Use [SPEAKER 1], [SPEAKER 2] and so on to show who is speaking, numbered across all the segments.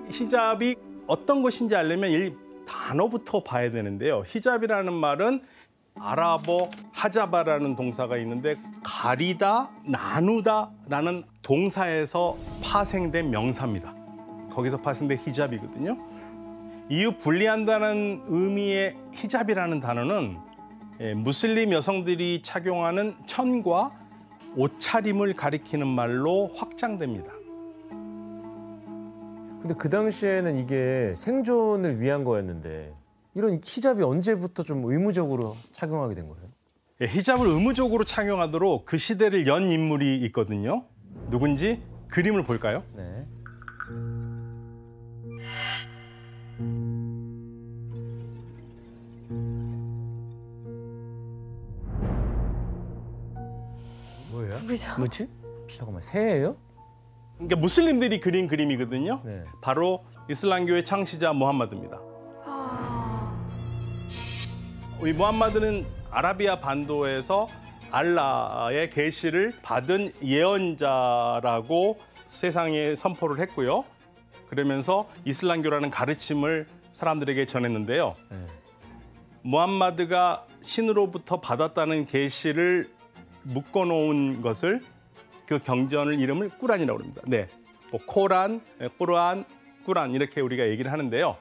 [SPEAKER 1] 히잡이 어떤 것인지 알려면 이 단어부터 봐야 되는데요. 히잡이라는 말은 아랍어 하자바라는 동사가 있는데 가리다, 나누다라는 동사에서 파생된 명사입니다. 거기서 파생된 히잡이거든요. 이후 분리한다는 의미의 히잡이라는 단어는 무슬림 여성들이 착용하는 천과 옷차림을 가리키는 말로 확장됩니다.
[SPEAKER 2] 근데 그 당시에는 이게 생존을 위한 거였는데 이런 히잡이 언제부터 좀 의무적으로 착용하게 된 거예요?
[SPEAKER 1] 히잡을 의무적으로 착용하도록 그 시대를 연 인물이 있거든요. 누군지 그림을 볼까요?
[SPEAKER 2] 네. 뭐예요?
[SPEAKER 3] 누구죠?
[SPEAKER 2] 뭐지? 잠깐만, 새예요?
[SPEAKER 1] 그러니까 무슬림들이 그린 그림이거든요.
[SPEAKER 2] 네.
[SPEAKER 1] 바로 이슬람교의 창시자 무함마드입니다. 이 무함마드는 아라비아 반도에서 알라의 계시를 받은 예언자라고 세상에 선포를 했고요. 그러면서 이슬람교라는 가르침을 사람들에게 전했는데요. 무함마드가 신으로부터 받았다는 계시를 묶어놓은 것을 그 경전을 이름을 꾸란이라고 합니다. 네, 뭐 코란, 꾸르안, 꾸란 이렇게 우리가 얘기를 하는데요.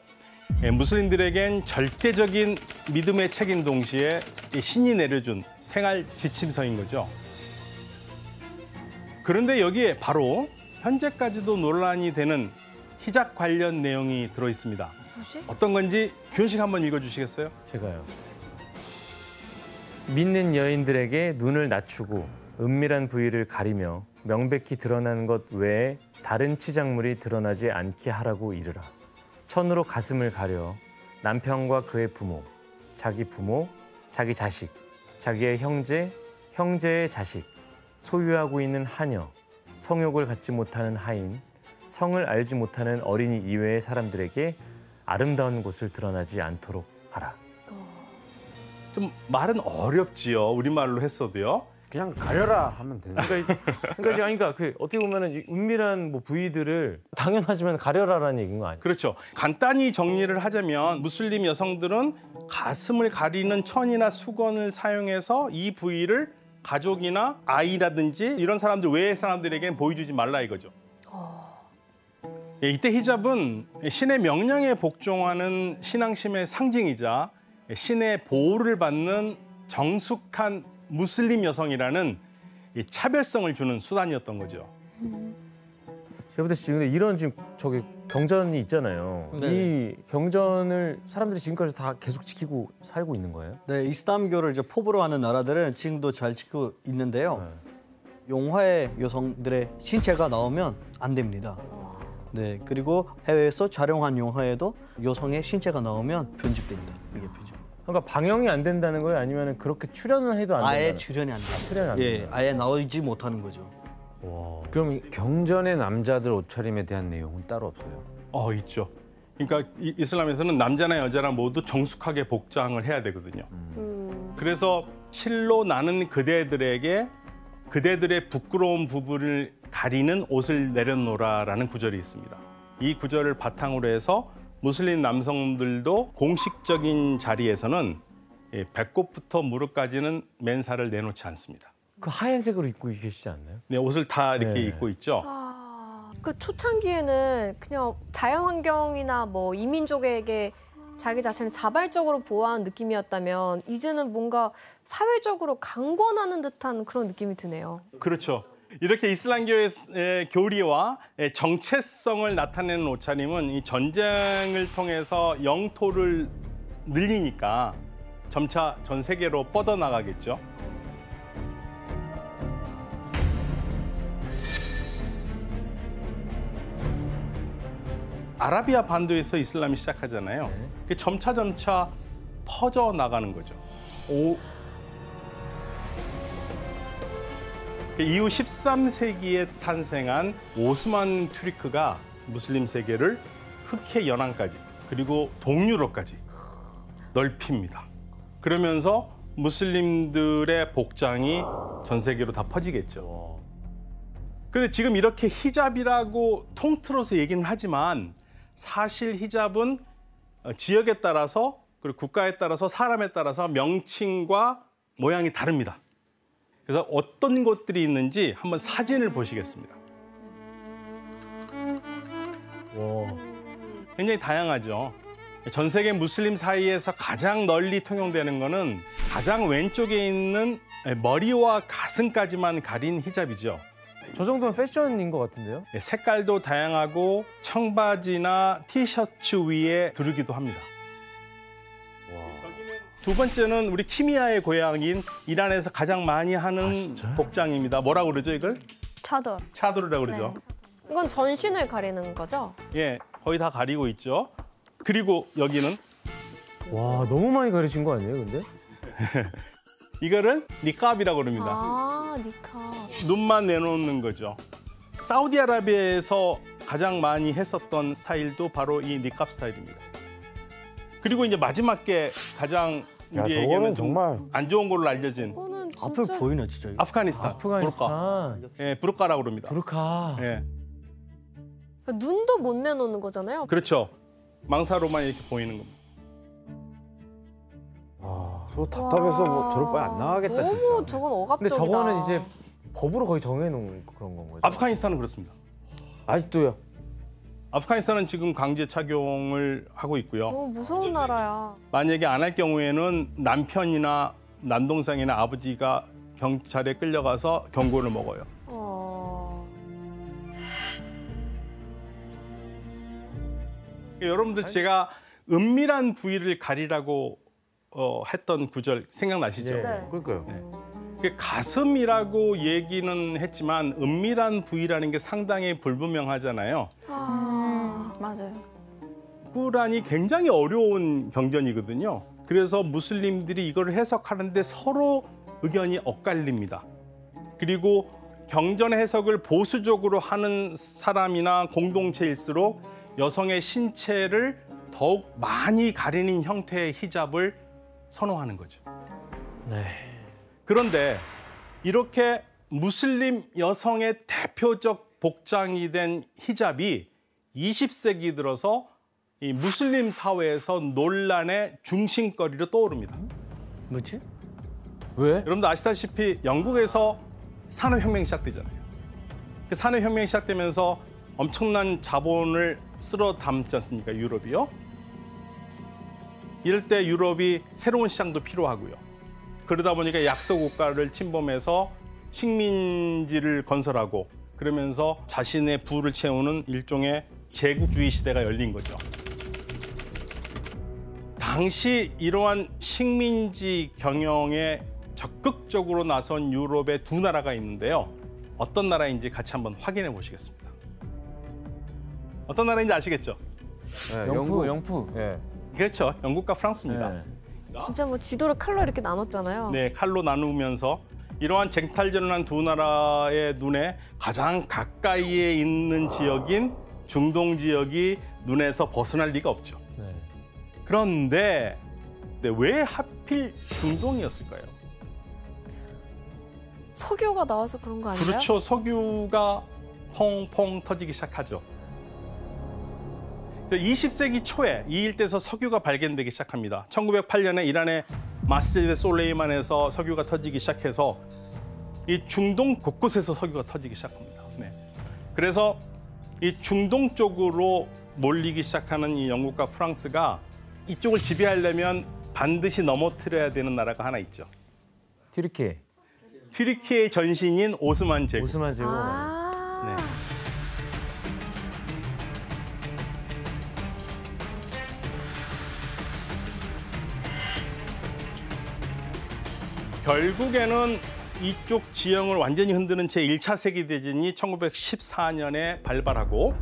[SPEAKER 1] 무슬림들에겐 절대적인 믿음의 책인 동시에 신이 내려준 생활 지침서인 거죠. 그런데 여기에 바로 현재까지도 논란이 되는 히잡 관련 내용이 들어 있습니다.
[SPEAKER 3] 뭐지?
[SPEAKER 1] 어떤 건지 규현 씨가 한번 읽어주시겠어요?
[SPEAKER 2] 제가요. 믿는 여인들에게 눈을 낮추고 은밀한 부위를 가리며 명백히 드러나는 것 외에 다른 치장물이 드러나지 않게 하라고 이르라. 천으로 가슴을 가려 남편과 그의 부모, 자기 자식, 자기의 형제, 형제의 자식, 소유하고 있는 하녀, 성욕을 갖지 못하는 하인, 성을 알지 못하는 어린이 이외의 사람들에게 아름다운 곳을 드러나지 않도록 하라.
[SPEAKER 1] 좀 말은 어렵지요. 우리말로 했어도요.
[SPEAKER 4] 그냥 가려라 하면 되는 거예요.
[SPEAKER 2] 그러니까 그 어떻게 보면은 이 은밀한 뭐 부위들을 당연하지만 가려라라는 얘기인 거 아니에요?
[SPEAKER 1] 그렇죠. 간단히 정리를 하자면 무슬림 여성들은 가슴을 가리는 천이나 수건을 사용해서 이 부위를 가족이나 아이라든지 이런 사람들 외의 사람들에게는 보여주지 말라 이거죠. 이때 히잡은 신의 명령에 복종하는 신앙심의 상징이자 신의 보호를 받는 정숙한 무슬림 여성이라는 이 차별성을 주는 수단이었던 거죠.
[SPEAKER 2] 제가 볼때 지금 이런 지금 저기 경전이 있잖아요.
[SPEAKER 5] 네.
[SPEAKER 2] 이 경전을 사람들이 지금까지 다 계속 지키고 살고 있는 거예요?
[SPEAKER 5] 네, 이슬람교를 이제 포부로 하는 나라들은 지금도 잘 지키고 있는데요. 용화의 여성들의 신체가 나오면 안 됩니다. 네, 그리고 해외에서 촬영한 영화에도 여성의 신체가 나오면 편집됩니다. 이게 편집.
[SPEAKER 2] 그러니까 방영이 안 된다는 거예요? 아니면 그렇게 출연을 해도 안 된다는
[SPEAKER 5] 아예
[SPEAKER 2] 거예요?
[SPEAKER 5] 출연이 안 돼요.
[SPEAKER 2] 출연이 안
[SPEAKER 5] 예,
[SPEAKER 2] 돼요?
[SPEAKER 5] 아예 나오지 못하는 거죠.
[SPEAKER 2] 그럼
[SPEAKER 4] 경전의 남자들 옷차림에 대한 내용은 따로 없어요.
[SPEAKER 1] 있죠. 그러니까 이슬람에서는 남자나 여자나 모두 정숙하게 복장을 해야 되거든요. 그래서 실로 나는 그대들에게 그대들의 부끄러운 부분을 가리는 옷을 내려놓으라라는 구절이 있습니다. 이 구절을 바탕으로 해서 무슬림 남성들도 공식적인 자리에서는 배꼽부터 무릎까지는 맨살을 내놓지 않습니다.
[SPEAKER 2] 그 하얀색으로 입고 계시지 않나요?
[SPEAKER 1] 네, 옷을 다 이렇게
[SPEAKER 2] 네.
[SPEAKER 1] 입고 있죠.
[SPEAKER 3] 그 초창기에는 그냥 자연환경이나 뭐 이민족에게 자기 자신을 자발적으로 보호하는 느낌이었다면 이제는 뭔가 사회적으로 강권하는 듯한 그런 느낌이 드네요.
[SPEAKER 1] 그렇죠. 이렇게 이슬람교의 교리와 정체성을 나타내는 옷차림은 이 전쟁을 통해서 영토를 늘리니까 점차 전 세계로 뻗어나가겠죠. 아라비아 반도에서 이슬람이 시작하잖아요. 점차 퍼져나가는 거죠. 이후 13세기에 탄생한 오스만 투르크가 무슬림 세계를 흑해 연안까지 그리고 동유럽까지 넓힙니다. 그러면서 무슬림들의 복장이 전 세계로 다 퍼지겠죠. 근데 지금 이렇게 히잡이라고 통틀어서 얘기는 하지만 사실 히잡은 지역에 따라서 그리고 국가에 따라서 사람에 따라서 명칭과 모양이 다릅니다. 그래서 어떤 것들이 있는지 한번 사진을 보시겠습니다.
[SPEAKER 2] 와.
[SPEAKER 1] 굉장히 다양하죠. 전 세계 무슬림 사이에서 가장 널리 통용되는 거는 가장 왼쪽에 있는 머리와 가슴까지만 가린 히잡이죠.
[SPEAKER 2] 저 정도면 패션인 것 같은데요?
[SPEAKER 1] 색깔도 다양하고 청바지나 티셔츠 위에 두르기도 합니다. 두 번째는 우리 키미아의 고향인 이란에서 가장 많이 하는 복장입니다. 뭐라고 그러죠 이걸?
[SPEAKER 6] 차돌.
[SPEAKER 1] 차도르라고 그러죠.
[SPEAKER 3] 이건 전신을 가리는 거죠?
[SPEAKER 1] 예, 거의 다 가리고 있죠. 그리고 여기는
[SPEAKER 2] 와, 너무 많이 가리신 거 아니에요, 근데?
[SPEAKER 1] 이거를 니캅이라고 그럽니다.
[SPEAKER 3] 아, 니카.
[SPEAKER 1] 눈만 내놓는 거죠. 사우디아라비아에서 가장 많이 했었던 스타일도 바로 이 니캅 스타일입니다. 그리고 이제 마지막 게 가장 우리에게는 좀 안 좋은 걸로 알려진
[SPEAKER 3] 이거는
[SPEAKER 5] 앞을
[SPEAKER 3] 진짜
[SPEAKER 5] 보이네 진짜. 이거.
[SPEAKER 1] 아프가니스탄 부르카.
[SPEAKER 2] 아프가니스탄.
[SPEAKER 1] 예, 부르카라고 그럽니다.
[SPEAKER 2] 부르카.
[SPEAKER 1] 예,
[SPEAKER 3] 눈도 못 내놓는 거잖아요.
[SPEAKER 1] 그렇죠. 망사로만 이렇게 보이는 겁니다.
[SPEAKER 4] 저 답답해서 뭐 저럴 바에 안 나가겠다
[SPEAKER 3] 너무
[SPEAKER 4] 진짜.
[SPEAKER 3] 저건
[SPEAKER 2] 근데
[SPEAKER 3] 억압적이다.
[SPEAKER 2] 저거는 이제 법으로 거의 정해놓은 그런 건 거죠?
[SPEAKER 1] 아프가니스탄은 그렇습니다.
[SPEAKER 2] 아직도요?
[SPEAKER 1] 아프가니스탄은 지금 강제 착용을 하고 있고요.
[SPEAKER 3] 너무 무서운 나라야.
[SPEAKER 1] 만약에 안 할 경우에는 남편이나 남동생이나 아버지가 경찰에 끌려가서 경고를 먹어요. 여러분들 제가 은밀한 부위를 가리라고 했던 구절 생각나시죠?
[SPEAKER 2] 네.
[SPEAKER 3] 네.
[SPEAKER 4] 그러니까요.
[SPEAKER 1] 가슴이라고 얘기는 했지만 은밀한 부위라는 게 상당히 불분명하잖아요.
[SPEAKER 6] 맞아요.
[SPEAKER 1] 꾸란이 굉장히 어려운 경전이거든요. 그래서 무슬림들이 이걸 해석하는데 서로 의견이 엇갈립니다. 그리고 경전 해석을 보수적으로 하는 사람이나 공동체일수록 여성의 신체를 더욱 많이 가리는 형태의 히잡을 선호하는 거죠.
[SPEAKER 2] 네.
[SPEAKER 1] 그런데 이렇게 무슬림 여성의 대표적 복장이 된 히잡이 20세기 들어서 이 무슬림 사회에서 논란의 중심거리로 떠오릅니다.
[SPEAKER 5] 뭐지?
[SPEAKER 4] 왜?
[SPEAKER 1] 여러분도 아시다시피 영국에서 산업혁명이 시작되잖아요. 그 산업혁명이 시작되면서 엄청난 자본을 쓸어 담지 않습니까, 유럽이요? 이럴 때 유럽이 새로운 시장도 필요하고요. 그러다 보니까 약소 국가를 침범해서 식민지를 건설하고 그러면서 자신의 부를 채우는 일종의 제국주의 시대가 열린 거죠. 당시 이러한 식민지 경영에 적극적으로 나선 유럽의 두 나라가 있는데요. 어떤 나라인지 같이 한번 확인해 보시겠습니다. 어떤 나라인지 아시겠죠?
[SPEAKER 4] 네,
[SPEAKER 2] 영프.
[SPEAKER 4] 예.
[SPEAKER 1] 그렇죠. 영국과 프랑스입니다.
[SPEAKER 2] 네.
[SPEAKER 3] 진짜 뭐 지도를 칼로 이렇게 나눴잖아요.
[SPEAKER 1] 네, 칼로 나누면서 이러한 쟁탈전을 한 두 나라의 눈에 가장 가까이에 있는 지역인 중동 지역이 눈에서 벗어날 리가 없죠.
[SPEAKER 2] 네.
[SPEAKER 1] 그런데 왜 하필 중동이었을까요?
[SPEAKER 3] 석유가 나와서 그런 거 아닌가요?
[SPEAKER 1] 그렇죠. 석유가 펑펑 터지기 시작하죠. 20세기 초에 이 일대에서 석유가 발견되기 시작합니다. 1908년에 이란의 마스제드 솔레이만에서 석유가 터지기 시작해서 이 중동 곳곳에서 석유가 터지기 시작합니다. 네. 그래서 이 중동 쪽으로 몰리기 시작하는 이 영국과 프랑스가 이쪽을 지배하려면 반드시 넘어뜨려야 되는 나라가 하나 있죠.
[SPEAKER 2] 튀르키예.
[SPEAKER 1] 튀르키예의 전신인 오스만 제국.
[SPEAKER 2] 오스만 제국.
[SPEAKER 3] 아.
[SPEAKER 1] 네. 결국에는 이쪽 지형을 완전히 흔드는 제1차 세계대전이 1914년에 발발하고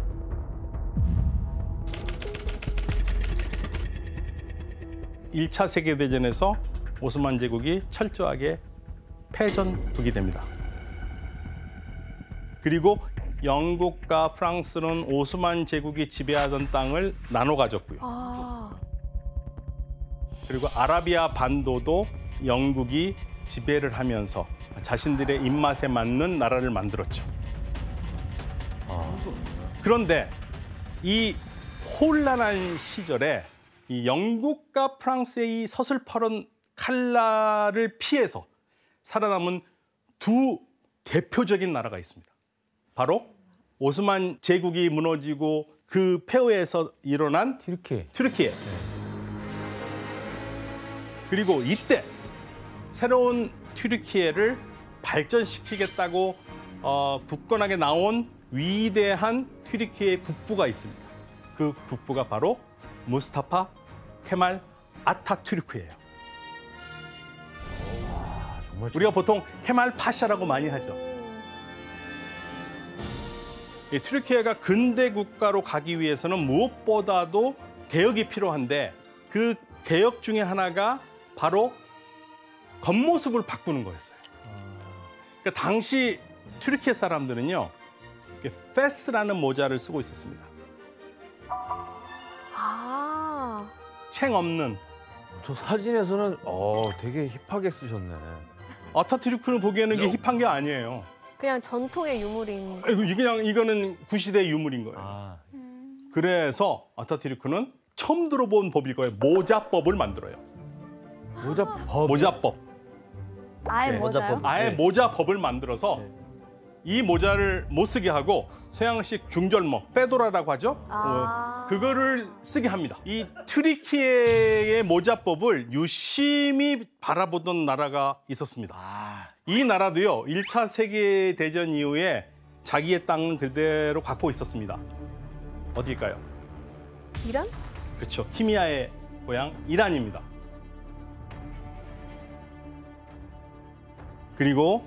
[SPEAKER 1] 일 차 세계대전에서 오스만 제국이 철저하게 패전국이 됩니다. 그리고 영국과 프랑스는 오스만 제국이 지배하던 땅을 나눠 가졌고요.
[SPEAKER 3] 아.
[SPEAKER 1] 그리고 아라비아 반도도 영국이 지배를 하면서 자신들의 입맛에 맞는 나라를 만들었죠. 그런데 이 혼란한 시절에 이 영국과 프랑스의 이 서슬퍼런 칼날을 피해서 살아남은 두 대표적인 나라가 있습니다. 바로 오스만 제국이 무너지고 그 폐허에서 일어난 튀르키예. 그리고 이때 새로운 튀르키예를 발전시키겠다고 굳건하게 나온 위대한 튀르키예 국부가 있습니다. 그 국부가 바로 무스타파 케말 아타투르크예요. 우리가 보통 케말 파샤라고 많이 하죠. 이 튀르키예가 근대 국가로 가기 위해서는 무엇보다도 개혁이 필요한데 그 개혁 중에 하나가 바로 겉모습을 바꾸는 거였어요. 그러니까 당시 튀르키예 사람들은요, 페스라는 모자를 쓰고 있었습니다.
[SPEAKER 3] 아,
[SPEAKER 1] 챙 없는.
[SPEAKER 4] 저 사진에서는 되게 힙하게 쓰셨네.
[SPEAKER 1] 아타투르크는 보기에는 이게 힙한 게 아니에요.
[SPEAKER 3] 그냥 전통의 유물인.
[SPEAKER 1] 그냥 이거는 구시대 유물인 거예요. 그래서 아타투르크는 처음 들어본 법일 거예요. 모자법을 만들어요. 모자법.
[SPEAKER 6] 아예
[SPEAKER 1] 네,
[SPEAKER 6] 모자요?
[SPEAKER 1] 아예 모자법을 만들어서 이 모자를 못 쓰게 하고 서양식 중절모, 페도라라고 하죠. 그거를 쓰게 합니다. 이 튀르키예의 모자법을 유심히 바라보던 나라가 있었습니다. 이 나라도요, 1차 세계대전 이후에 자기의 땅은 그대로 갖고 있었습니다. 어딜까요?
[SPEAKER 3] 이란?
[SPEAKER 1] 그렇죠. 키미아의 고향 이란입니다. 그리고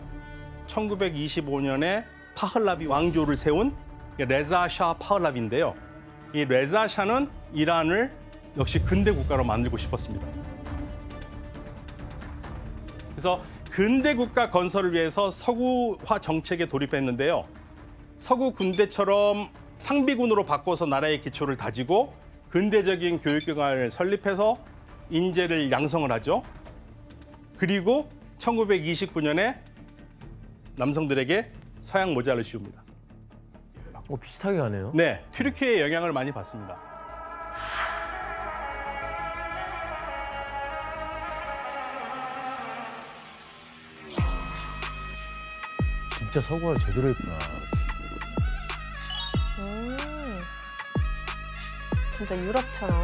[SPEAKER 1] 1925년에 파hlavi 왕조를 세운 레자샤 파hlavi인데요. 이 레자샤는 이란을 역시 근대 국가로 만들고 싶었습니다. 그래서 근대 국가 건설을 위해서 서구화 정책에 돌입했는데요. 서구 군대처럼 상비군으로 바꿔서 나라의 기초를 다지고 근대적인 교육기관을 설립해서 인재를 양성을 하죠. 그리고 1929년에 남성들에게 서양 모자를 씌웁니다.
[SPEAKER 2] 비슷하게 하네요.
[SPEAKER 1] 네, 튀르키예의 영향을 많이 받습니다.
[SPEAKER 2] 진짜 서구화 제대로 했구나.
[SPEAKER 3] 진짜 유럽처럼.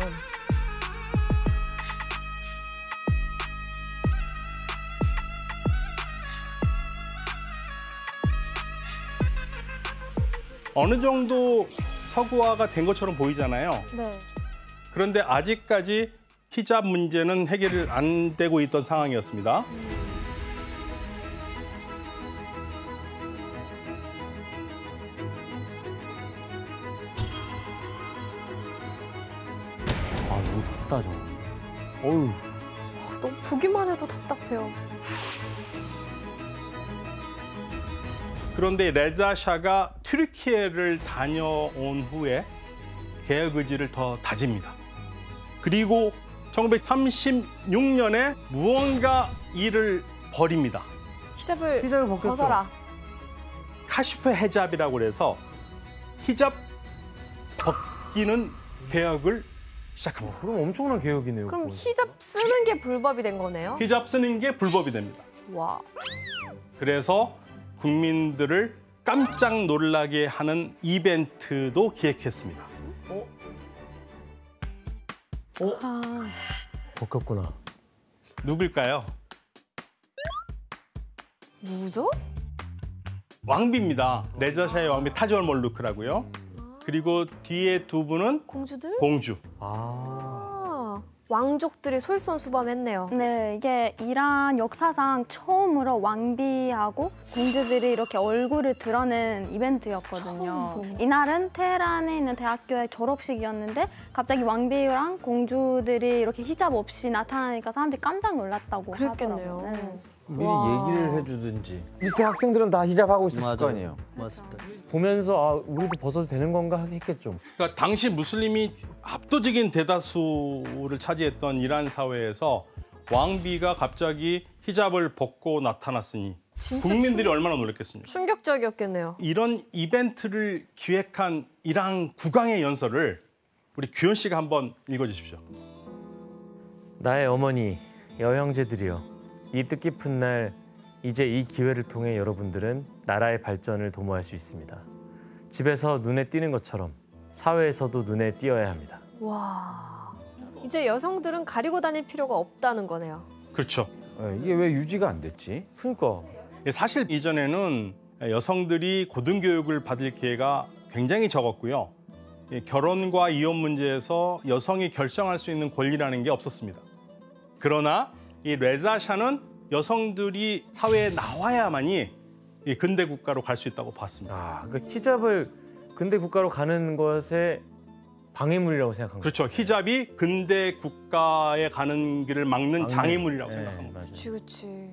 [SPEAKER 1] 어느 정도 서구화가 된 것처럼 보이잖아요.
[SPEAKER 3] 네.
[SPEAKER 1] 그런데 아직까지 히잡 문제는 해결이 안 되고 있던 상황이었습니다.
[SPEAKER 2] 너무 덥다 저거. 어휴.
[SPEAKER 3] 너무 보기만 해도 답답해요.
[SPEAKER 1] 그런데 레자샤가 튀르키예를 다녀온 후에 개혁 의지를 더 다집니다. 그리고 1936년에 무언가 일을 벌입니다.
[SPEAKER 3] 히잡을
[SPEAKER 2] 벗겼죠.
[SPEAKER 3] 벗어라.
[SPEAKER 1] 카시프 헤잡이라고 해서 히잡 벗기는 개혁을 시작합니다.
[SPEAKER 2] 그럼 엄청난 개혁이네요.
[SPEAKER 3] 그럼
[SPEAKER 2] 그건.
[SPEAKER 3] 히잡 쓰는 게 불법이 된 거네요?
[SPEAKER 1] 히잡 쓰는 게 불법이 됩니다.
[SPEAKER 3] 와.
[SPEAKER 1] 그래서 국민들을 깜짝 놀라게 하는 이벤트도 기획했습니다.
[SPEAKER 2] 벗겼구나.
[SPEAKER 1] 누굴까요?
[SPEAKER 3] 누구죠?
[SPEAKER 1] 왕비입니다. 레자샤의 왕비 타지올 몰루크라고요. 그리고 뒤에 두 분은
[SPEAKER 3] 공주들?
[SPEAKER 1] 공주.
[SPEAKER 3] 왕족들이 솔선수범했네요.
[SPEAKER 6] 네, 이게 이란 역사상 처음으로 왕비하고 공주들이 이렇게 얼굴을 드러낸 이벤트였거든요. 이날은 테헤란에 있는 대학교의 졸업식이었는데 갑자기 왕비랑 공주들이 이렇게 히잡 없이 나타나니까 사람들이 깜짝 놀랐다고
[SPEAKER 3] 그랬겠네요.
[SPEAKER 6] 하더라고요. 네.
[SPEAKER 4] 미리
[SPEAKER 3] 와.
[SPEAKER 4] 얘기를 해주든지. 밑에 학생들은 다 히잡하고 있었을 거 아니에요.
[SPEAKER 5] 맞습니다.
[SPEAKER 2] 보면서 우리도 벗어도 되는 건가 했겠죠.
[SPEAKER 1] 그러니까 당시 무슬림이 압도적인 대다수를 차지했던 이란 사회에서 왕비가 갑자기 히잡을 벗고 나타났으니
[SPEAKER 3] 진짜
[SPEAKER 1] 국민들이 얼마나 놀랐겠습니까?
[SPEAKER 3] 충격적이었겠네요.
[SPEAKER 1] 이런 이벤트를 기획한 이랑 국왕의 연설을 우리 규현 씨가 한번 읽어주십시오.
[SPEAKER 2] 나의 어머니, 여형제들이여, 이 뜻깊은 날 이제 이 기회를 통해 여러분들은 나라의 발전을 도모할 수 있습니다. 집에서 눈에 띄는 것처럼 사회에서도 눈에 띄어야 합니다.
[SPEAKER 3] 와, 이제 여성들은 가리고 다닐 필요가 없다는 거네요.
[SPEAKER 1] 그렇죠.
[SPEAKER 4] 이게 왜 유지가 안 됐지?
[SPEAKER 2] 그러니까
[SPEAKER 1] 사실 이전에는 여성들이 고등교육을 받을 기회가 굉장히 적었고요. 결혼과 이혼 문제에서 여성이 결정할 수 있는 권리라는 게 없었습니다. 그러나 이 레자샤는 여성들이 사회에 나와야만이 이 근대 국가로 갈 수 있다고 봤습니다.
[SPEAKER 2] 그러니까 히잡을 근대 국가로 가는 것에 방해물이라고 생각한 거죠.
[SPEAKER 1] 그렇죠. 히잡이 근대 국가에 가는 길을 막는 장애물이라고 생각합니다.
[SPEAKER 2] 맞아요.
[SPEAKER 3] 그렇지.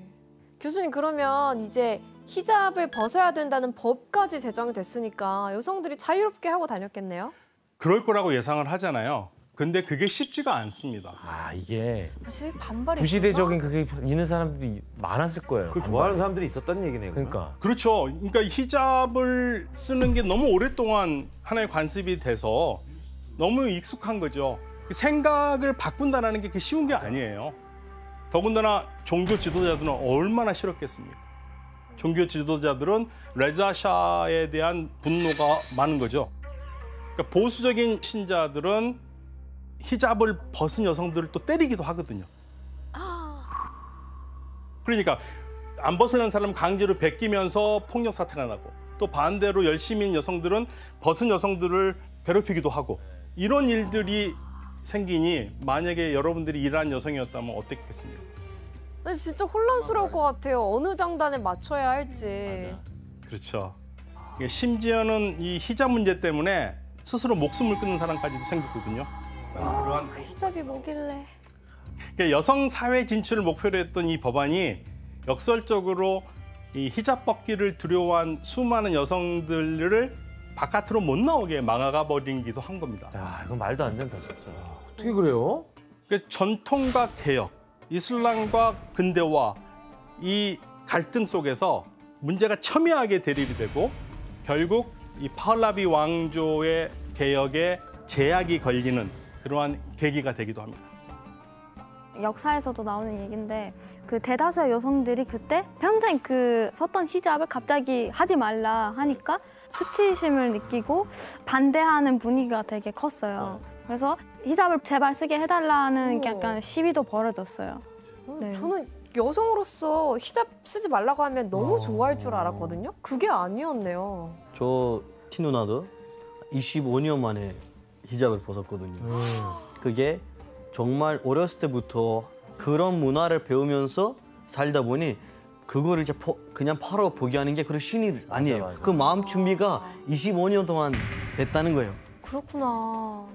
[SPEAKER 3] 교수님 그러면 이제 히잡을 벗어야 된다는 법까지 제정이 됐으니까 여성들이 자유롭게 하고 다녔겠네요?
[SPEAKER 1] 그럴 거라고 예상을 하잖아요. 근데 그게 쉽지가 않습니다.
[SPEAKER 2] 이게
[SPEAKER 3] 사실 반발이
[SPEAKER 2] 구시대적인 그게 있는 사람들이 많았을 거예요.
[SPEAKER 4] 그걸 좋아하는 사람들이 있었다는 얘기네요.
[SPEAKER 2] 그러니까
[SPEAKER 1] 그렇죠. 그러니까 히잡을 쓰는 게 너무 오랫동안 하나의 관습이 돼서 너무 익숙한 거죠. 생각을 바꾼다는 게 그렇게 쉬운 게 아니에요. 더군다나 종교 지도자들은 얼마나 싫었겠습니까? 종교 지도자들은 레자샤에 대한 분노가 많은 거죠. 그러니까 보수적인 신자들은 히잡을 벗은 여성들을 또 때리기도 하거든요. 그러니까 안 벗으려는 사람 강제로 베끼면서 폭력 사태가 나고 또 반대로 열심인 여성들은 벗은 여성들을 괴롭히기도 하고 이런 일들이 생기니 만약에 여러분들이 이란 여성이었다면 어땠겠습니까?
[SPEAKER 3] 근데 진짜 혼란스러울 것 같아요. 어느 장단에 맞춰야 할지.
[SPEAKER 1] 그렇죠. 심지어는 이 히잡 문제 때문에 스스로 목숨을 끊는 사람까지도 생겼거든요. 그러한
[SPEAKER 3] 히잡이 뭐길래.
[SPEAKER 1] 그러니까 여성 사회 진출을 목표로 했던 이 법안이 역설적으로 이 히잡 벗기를 두려워한 수많은 여성들을 바깥으로 못 나오게 막아가 버리기도 한 겁니다.
[SPEAKER 2] 야, 이건 말도 안 된다 진짜.
[SPEAKER 4] 어떻게 그래요?
[SPEAKER 1] 그러니까 전통과 개혁, 이슬람과 근대화 이 갈등 속에서 문제가 첨예하게 대립이 되고 결국 이 파hlavi 왕조의 개혁에 제약이 걸리는 그러한 계기가 되기도 합니다.
[SPEAKER 6] 역사에서도 나오는 얘기인데 그 대다수의 여성들이 그때 평생 그 썼던 히잡을 갑자기 하지 말라 하니까 수치심을 느끼고 반대하는 분위기가 되게 컸어요. 그래서 히잡을 제발 쓰게 해달라는 약간 시위도 벌어졌어요. 네.
[SPEAKER 3] 저는 여성으로서 히잡 쓰지 말라고 하면 너무 좋아할 줄 알았거든요. 그게 아니었네요.
[SPEAKER 5] 저 친누나도 25년 만에 히잡을 벗었거든요. 그게 정말 어렸을 때부터 그런 문화를 배우면서 살다 보니 그거를 이제 그냥 바로 포기하는 게 그런 쉬운 일 아니에요.
[SPEAKER 2] 맞아.
[SPEAKER 5] 그 마음 준비가 25년 동안 됐다는 거예요.
[SPEAKER 3] 그렇구나.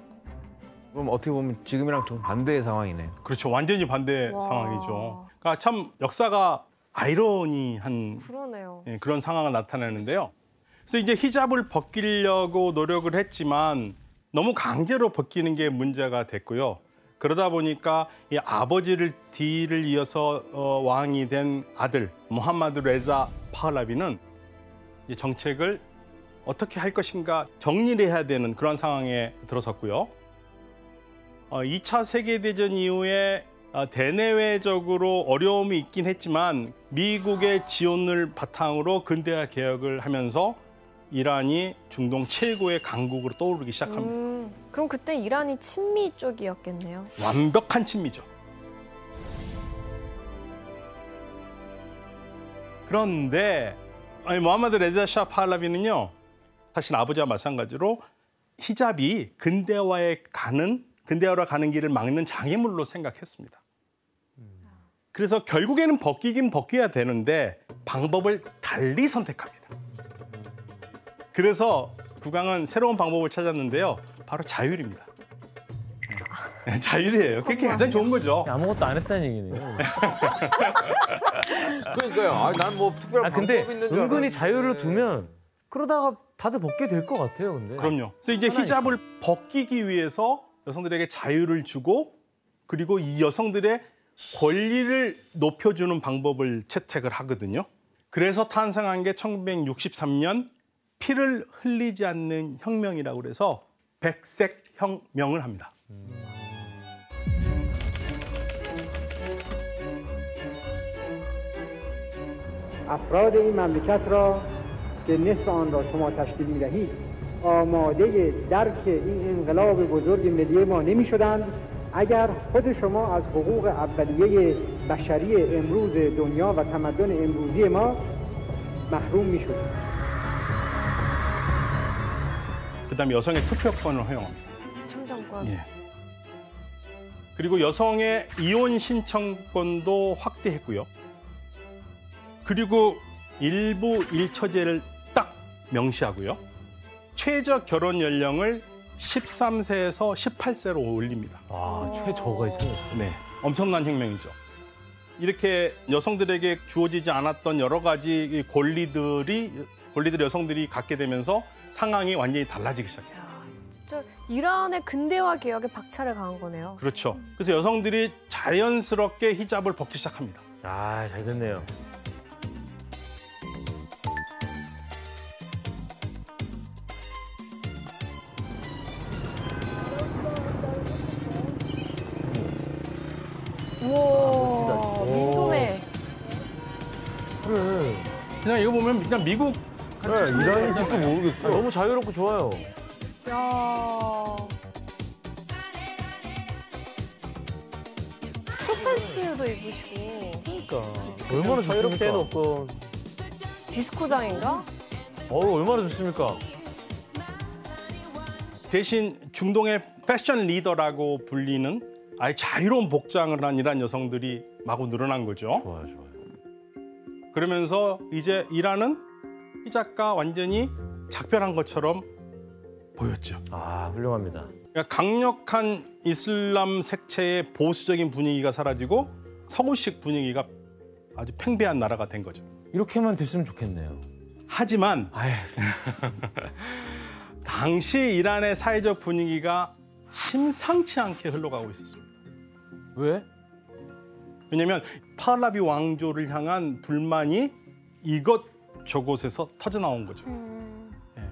[SPEAKER 4] 그럼 어떻게 보면 지금이랑 좀 반대의 상황이네요.
[SPEAKER 1] 그렇죠. 완전히 반대
[SPEAKER 3] 와.
[SPEAKER 1] 상황이죠. 그러니까 참 역사가 아이러니한
[SPEAKER 3] 그러네요.
[SPEAKER 1] 그런 상황을 나타내는데요. 그래서 이제 히잡을 벗기려고 노력을 했지만 너무 강제로 벗기는 게 문제가 됐고요. 그러다 보니까 이 아버지를 뒤를 이어서 왕이 된 아들 모함마드 레자 파hlavi는 이 정책을 어떻게 할 것인가 정리를 해야 되는 그런 상황에 들어섰고요. 2차 세계대전 이후에 대내외적으로 어려움이 있긴 했지만 미국의 지원을 바탕으로 근대화 개혁을 하면서 이란이 중동 최고의 강국으로 떠오르기 시작합니다.
[SPEAKER 3] 그럼 그때 이란이 친미 쪽이었겠네요.
[SPEAKER 1] 완벽한 친미죠. 그런데 모함마드 레자 샤 파hlavi는요. 사실 아버지와 마찬가지로 히잡이 근대화로 가는 길을 막는 장애물로 생각했습니다. 그래서 결국에는 벗기긴 벗겨야 되는데 방법을 달리 선택합니다. 그래서 국왕은 새로운 방법을 찾았는데요. 바로 자율입니다. 자율이에요. 그게 가장 좋은 거죠.
[SPEAKER 2] 아무것도 안 했다는 얘기네요.
[SPEAKER 4] 그러니까요. 난 뭐 특별한
[SPEAKER 2] 근데
[SPEAKER 4] 방법이 있는 줄
[SPEAKER 2] 은근히
[SPEAKER 4] 알았는데.
[SPEAKER 2] 자유를 두면 그러다가 다들 벗게 될 것 같아요. 근데
[SPEAKER 1] 그럼요. 그래서 이제 히잡을 벗기기 위해서 여성들에게 자유를 주고 그리고 이 여성들의 권리를 높여주는 방법을 채택을 하거든요. 그래서 탄생한 게 1963년 피를 흘리지 않는 혁명이라고 그래서 백색 혁명을 합니다.
[SPEAKER 7] افراد این مملکت را که نصف آن را شما تشکیل می‌دهید آماده درک این انقلاب بزرگ ملی ما نمی‌شدند اگر خود شما از حقوق اولیه بشری امروز دنیا و تمدن امروزی ما محروم می‌شدید.
[SPEAKER 1] 그다음에 여성의 투표권을 허용합니다.
[SPEAKER 3] 참정권.
[SPEAKER 1] 예. 그리고 여성의 이혼 신청권도 확대했고요. 그리고 일부 일처제를 딱 명시하고요. 최저 결혼 연령을 13세에서 18세로 올립니다.
[SPEAKER 2] 아, 최저가 생겼어요.
[SPEAKER 1] 네, 엄청난 혁명이죠. 이렇게 여성들에게 주어지지 않았던 여러 가지 권리들이 여성들이 갖게 되면서 상황이 완전히 달라지기 시작해요.
[SPEAKER 3] 야, 진짜 이란의 근대화 개혁에 박차를 가한 거네요.
[SPEAKER 1] 그렇죠. 그래서 여성들이 자연스럽게 히잡을 벗기 시작합니다.
[SPEAKER 2] 아, 잘 됐네요.
[SPEAKER 3] 우와, 민소매.
[SPEAKER 2] 그래.
[SPEAKER 1] 그냥 이거 보면 그냥 미국
[SPEAKER 2] 그래, 이란일지도 모르겠어. 너무 자유롭고 좋아요.
[SPEAKER 3] 야. 쇼팬츠도 입으시고
[SPEAKER 2] 그러니까 얼마나
[SPEAKER 5] 자유롭게
[SPEAKER 2] 좋습니까?
[SPEAKER 5] 해놓고
[SPEAKER 3] 디스코장인가?
[SPEAKER 2] 얼마나 좋습니까?
[SPEAKER 1] 대신 중동의 패션 리더라고 불리는 아예 자유로운 복장을 한 이란 여성들이 마구 늘어난 거죠.
[SPEAKER 2] 좋아요, 좋아요.
[SPEAKER 1] 그러면서 이제 이란은 히잡과 완전히 작별한 것처럼 보였죠.
[SPEAKER 2] 아, 훌륭합니다.
[SPEAKER 1] 그러니까 강력한 이슬람 색채의 보수적인 분위기가 사라지고 서구식 분위기가 아주 팽배한 나라가 된 거죠.
[SPEAKER 2] 이렇게만 됐으면 좋겠네요.
[SPEAKER 1] 하지만
[SPEAKER 2] 아휴.
[SPEAKER 1] 당시 이란의 사회적 분위기가 심상치 않게 흘러가고 있었습니다.
[SPEAKER 2] 왜?
[SPEAKER 1] 왜냐하면 파hlavi 왕조를 향한 불만이 이곳저곳에서 터져나온 거죠. 예.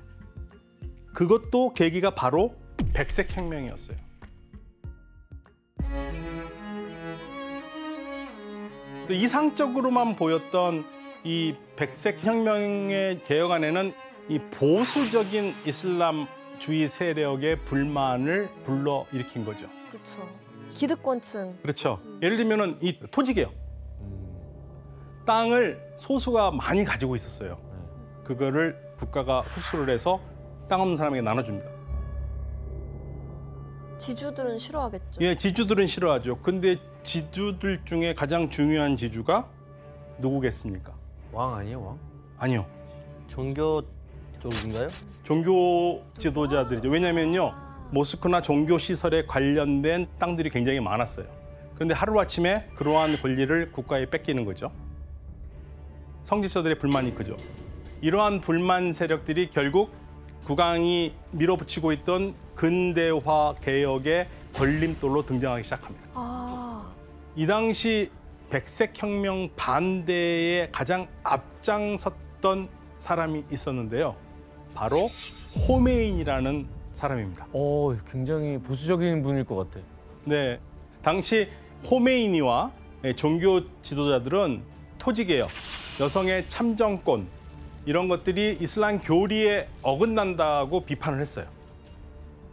[SPEAKER 1] 그것도 계기가 바로 백색혁명이었어요. 이상적으로만 보였던 이 백색혁명의 개혁안에는 이 보수적인 이슬람주의 세력의 불만을 불러일으킨 거죠.
[SPEAKER 3] 그렇죠. 기득권층.
[SPEAKER 1] 그렇죠. 예를 들면은 이 토지개혁. 땅을 소수가 많이 가지고 있었어요. 그거를 국가가 흡수를 해서 땅 없는 사람에게 나눠줍니다.
[SPEAKER 3] 지주들은 싫어하겠죠.
[SPEAKER 1] 예, 지주들은 싫어하죠. 근데 지주들 중에 가장 중요한 지주가 누구겠습니까?
[SPEAKER 4] 왕 아니에요, 왕?
[SPEAKER 1] 아니요.
[SPEAKER 5] 종교 쪽인가요?
[SPEAKER 1] 종교 지도자들이죠. 왜냐면요. 모스크나 종교 시설에 관련된 땅들이 굉장히 많았어요. 그런데 하루아침에 그러한 권리를 국가에 뺏기는 거죠. 성직자들의 불만이 크죠. 이러한 불만 세력들이 결국 국왕이 밀어붙이고 있던 근대화 개혁의 걸림돌로 등장하기 시작합니다.
[SPEAKER 3] 아,
[SPEAKER 1] 이 당시 백색혁명 반대에 가장 앞장섰던 사람이 있었는데요. 바로 호메인이라는 사람입니다.
[SPEAKER 2] 굉장히 보수적인 분일 것 같아.
[SPEAKER 1] 네, 당시 호메이니와 종교 지도자들은 토지개혁, 여성의 참정권 이런 것들이 이슬람 교리에 어긋난다고 비판을 했어요.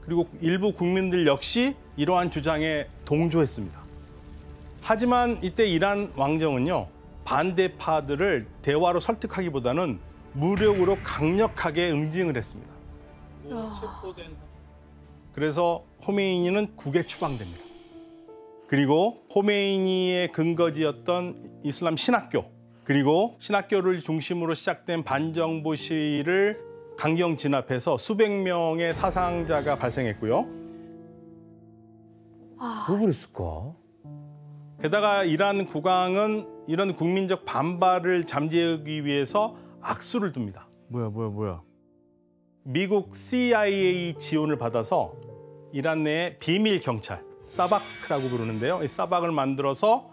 [SPEAKER 1] 그리고 일부 국민들 역시 이러한 주장에 동조했습니다. 하지만 이때 이란 왕정은요, 반대파들을 대화로 설득하기보다는 무력으로 강력하게 응징을 했습니다. 그래서 호메이니는 국에 추방됩니다. 그리고 호메이니의 근거지였던 이슬람 신학교, 그리고 신학교를 중심으로 시작된 반정부 시위를 강경 진압해서 수백 명의 사상자가 발생했고요.
[SPEAKER 2] 왜 그랬을까?
[SPEAKER 1] 게다가 이란 국왕은 이런 국민적 반발을 잠재우기 위해서 악수를 둡니다.
[SPEAKER 4] 뭐야?
[SPEAKER 1] 미국 CIA 지원을 받아서 이란 내에 비밀 경찰, 사바크라고 부르는데요. 이 사박을 만들어서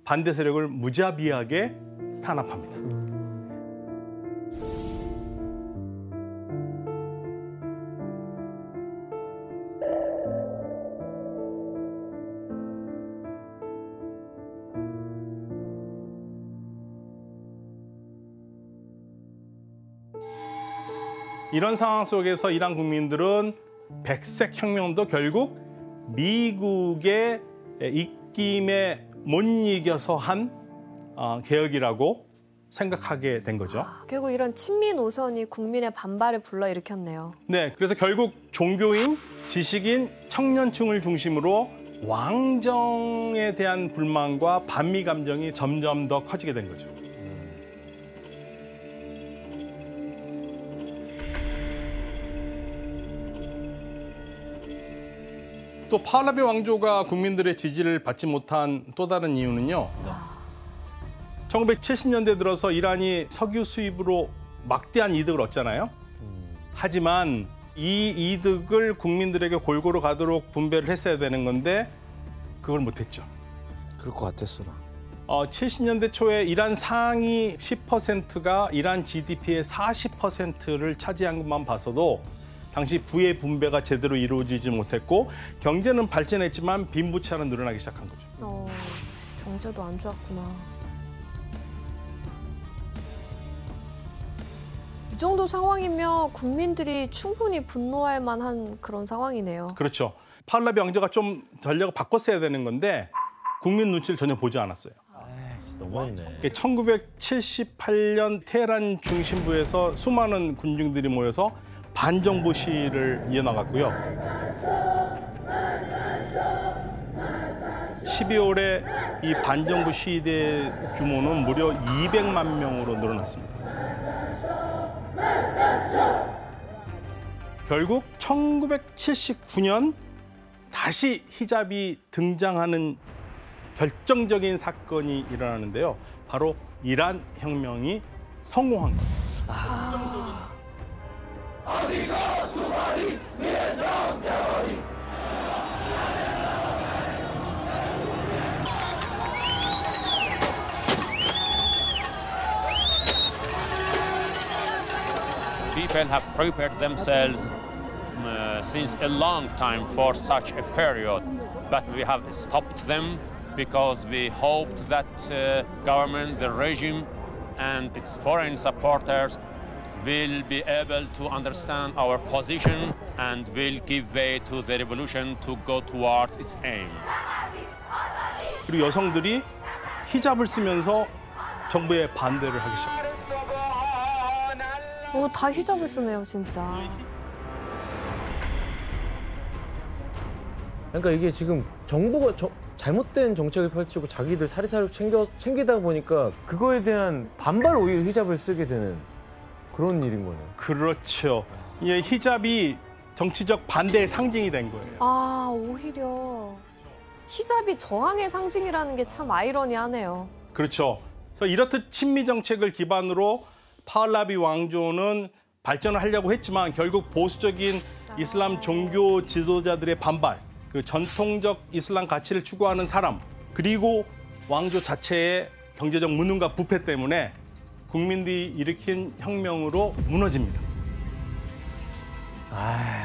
[SPEAKER 1] 반대 세력을 무자비하게 탄압합니다. 이런 상황 속에서 이란 국민들은 백색 혁명도 결국 미국의 입김에 못 이겨서 한 개혁이라고 생각하게 된 거죠.
[SPEAKER 3] 결국 이런 친미 노선이 국민의 반발을 불러일으켰네요.
[SPEAKER 1] 네, 그래서 결국 종교인, 지식인, 청년층을 중심으로 왕정에 대한 불만과 반미 감정이 점점 더 커지게 된 거죠. 또 파hlavi 왕조가 국민들의 지지를 받지 못한 또 다른 이유는요. 1970년대 들어서 이란이 석유 수입으로 막대한 이득을 얻잖아요. 하지만 이 이득을 국민들에게 골고루 가도록 분배를 했어야 되는 건데 그걸 못했죠.
[SPEAKER 4] 그럴 것 같았어 나.
[SPEAKER 1] 70년대 초에 이란 상위 10%가 이란 GDP의 40%를 차지한 것만 봐서도 당시 부의 분배가 제대로 이루어지지 못했고 경제는 발전했지만 빈부차는 늘어나기 시작한 거죠.
[SPEAKER 3] 경제도 안 좋았구나. 이 정도 상황이면 국민들이 충분히 분노할 만한 그런 상황이네요.
[SPEAKER 1] 그렇죠. 파hlavi 왕조가 좀 전략을 바꿨어야 되는 건데 국민 눈치를 전혀 보지 않았어요.
[SPEAKER 2] 너무하네.
[SPEAKER 1] 1978년 테헤란 중심부에서 수많은 군중들이 모여서 반정부 시위를 이어나갔고요. 12월에 이 반정부 시위대 규모는 무려 200만 명으로 늘어났습니다. 결국 1979년 다시 히잡이 등장하는 결정적인 사건이 일어나는데요. 바로 이란 혁명이 성공한 겁니다.
[SPEAKER 8] People have prepared themselves since a long time for such a period, but we have stopped them because we hoped that government, the regime, and its foreign supporters will be able to understand our position and will give way to the revolution to go towards its aim.
[SPEAKER 1] 그리고 여성들이 히잡을 쓰면서 정부에 반대를 하기 시작합니다.
[SPEAKER 3] 다 히잡을 쓰네요, 진짜.
[SPEAKER 2] 그러니까 이게 지금 정부가 잘못된 정책을 펼치고 자기들 사리사욕 챙기다 보니까 그거에 대한 반발 오히려 히잡을 쓰게 되는 그런 일인 거네요.
[SPEAKER 1] 그렇죠. 이 히잡이 정치적 반대의 상징이 된 거예요.
[SPEAKER 3] 오히려 히잡이 저항의 상징이라는 게 참 아이러니하네요.
[SPEAKER 1] 그렇죠. 그래서 이렇듯 친미 정책을 기반으로 파hlavi 왕조는 발전을 하려고 했지만 결국 보수적인 이슬람 종교 지도자들의 반발, 그 전통적 이슬람 가치를 추구하는 사람, 그리고 왕조 자체의 경제적 무능과 부패 때문에 국민들이 일으킨 혁명으로 무너집니다.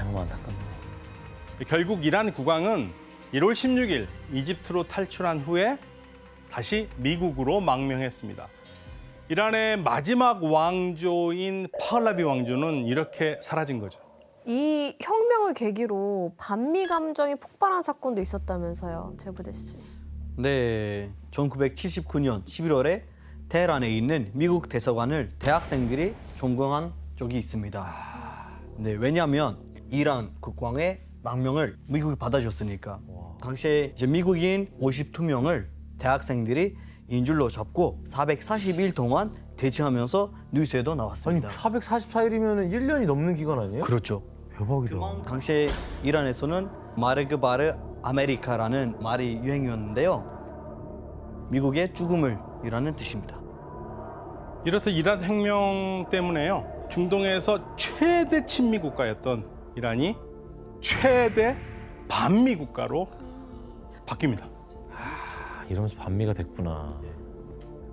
[SPEAKER 2] 너무 안타깝네.
[SPEAKER 1] 결국 이란 국왕은 1월 16일 이집트로 탈출한 후에 다시 미국으로 망명했습니다. 이란의 마지막 왕조인 파hlavi 왕조는 이렇게 사라진 거죠.
[SPEAKER 3] 이 혁명을 계기로 반미 감정이 폭발한 사건도 있었다면서요, 제부대 씨.
[SPEAKER 5] 네, 1979년 11월에 테헤란에 있는 미국 대사관을 대학생들이 점거한 적이 있습니다. 네, 왜냐하면 이란 국왕의 망명을 미국이 받아줬으니까. 당시에 이제 미국인 52명을 대학생들이 인질로 잡고 441일 동안 대치하면서 뉴스에도
[SPEAKER 2] 아니
[SPEAKER 5] 나왔습니다.
[SPEAKER 2] 444일이면 1년이 넘는 기간 아니에요?
[SPEAKER 5] 그렇죠.
[SPEAKER 2] 대박이다.
[SPEAKER 5] 당시에 이란에서는 마르그바르 아메리카라는 말이 유행이었는데요. 미국의 죽음을이라는 뜻입니다.
[SPEAKER 1] 이렇듯 이란 혁명 때문에요. 중동에서 최대 친미 국가였던 이란이 최대 반미 국가로 바뀝니다.
[SPEAKER 2] 이러면서 반미가 됐구나.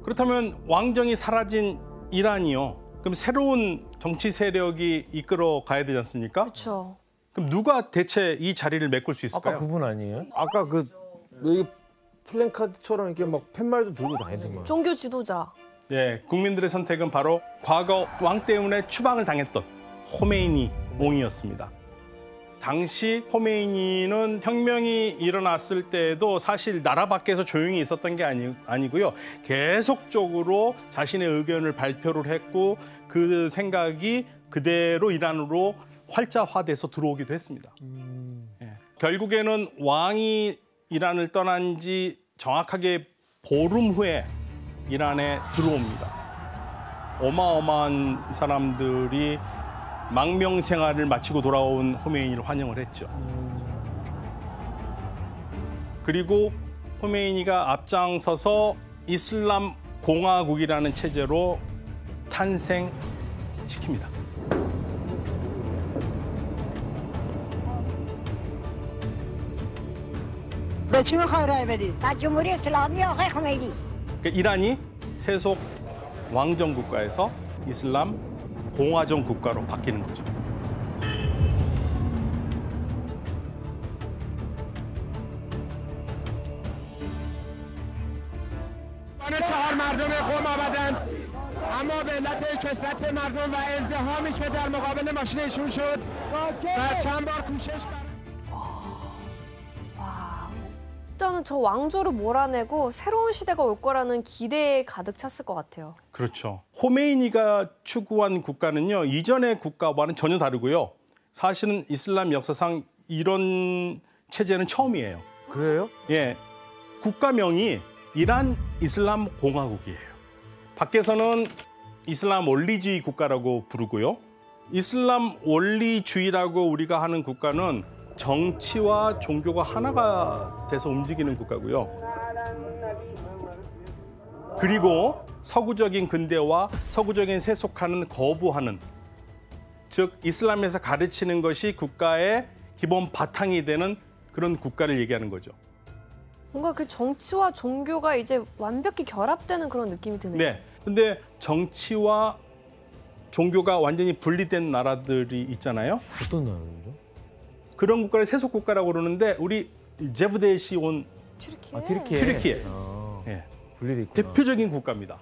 [SPEAKER 1] 그렇다면 왕정이 사라진 이란이요. 그럼 새로운 정치 세력이 이끌어 가야 되지 않습니까?
[SPEAKER 3] 그렇죠.
[SPEAKER 1] 그럼 누가 대체 이 자리를 메꿀 수 있을까요?
[SPEAKER 2] 아까 그분 아니에요?
[SPEAKER 4] 아까 그 여기 플랜카드처럼 이렇게 막 팻말도 들고 다니더만.
[SPEAKER 3] 종교 지도자.
[SPEAKER 1] 예, 국민들의 선택은 바로 과거 왕 때문에 추방을 당했던 호메이니 옹이었습니다. 당시 호메이니는 혁명이 일어났을 때에도 사실 나라 밖에서 조용히 있었던 게 아니고요. 계속적으로 자신의 의견을 발표를 했고 그 생각이 그대로 이란으로 활자화돼서 들어오기도 했습니다. 예. 결국에는 왕이 이란을 떠난 지 정확하게 보름 후에 이란에 들어옵니다. 어마어마한 사람들이 망명 생활을 마치고 돌아온 호메이니를 환영을 했죠. 그리고 호메이니가 앞장서서 이슬람 공화국이라는 체제로 탄생시킵니다.
[SPEAKER 9] به چی میخوای رای بدی؟ در جمهوری اسلامی آقای خمینی.
[SPEAKER 1] 그러니까 이란이 세속 왕정 국가에서 이슬람 공화정 국가로 바뀌는 거죠.
[SPEAKER 7] چهار مردم قوم آمدند اما به علت کثرت مردم و ازدحامی که در مقابل ماشینشون شد و چند بار کوشش
[SPEAKER 3] 일단은 저 왕조를 몰아내고 새로운 시대가 올 거라는 기대에 가득 찼을 것 같아요.
[SPEAKER 1] 그렇죠. 호메이니가 추구한 국가는요, 이전의 국가와는 전혀 다르고요. 사실은 이슬람 역사상 이런 체제는 처음이에요.
[SPEAKER 4] 그래요?
[SPEAKER 1] 예, 국가명이 이란 이슬람 공화국이에요. 밖에서는 이슬람 원리주의 국가라고 부르고요. 이슬람 원리주의라고 우리가 하는 국가는 정치와 종교가 하나가 돼서 움직이는 국가고요. 그리고 서구적인 근대와 서구적인 세속화는 거부하는, 즉 이슬람에서 가르치는 것이 국가의 기본 바탕이 되는 그런 국가를 얘기하는 거죠.
[SPEAKER 3] 뭔가 그 정치와 종교가 이제 완벽히 결합되는 그런 느낌이 드네요.
[SPEAKER 1] 네. 근데 정치와 종교가 완전히 분리된 나라들이 있잖아요.
[SPEAKER 4] 어떤 나라죠?
[SPEAKER 1] 그런 국가를 세속 국가라고 그러는데 우리 제브데시 온 튀르키예. 예.
[SPEAKER 2] 분리돼 있구나.
[SPEAKER 1] 대표적인 국가입니다.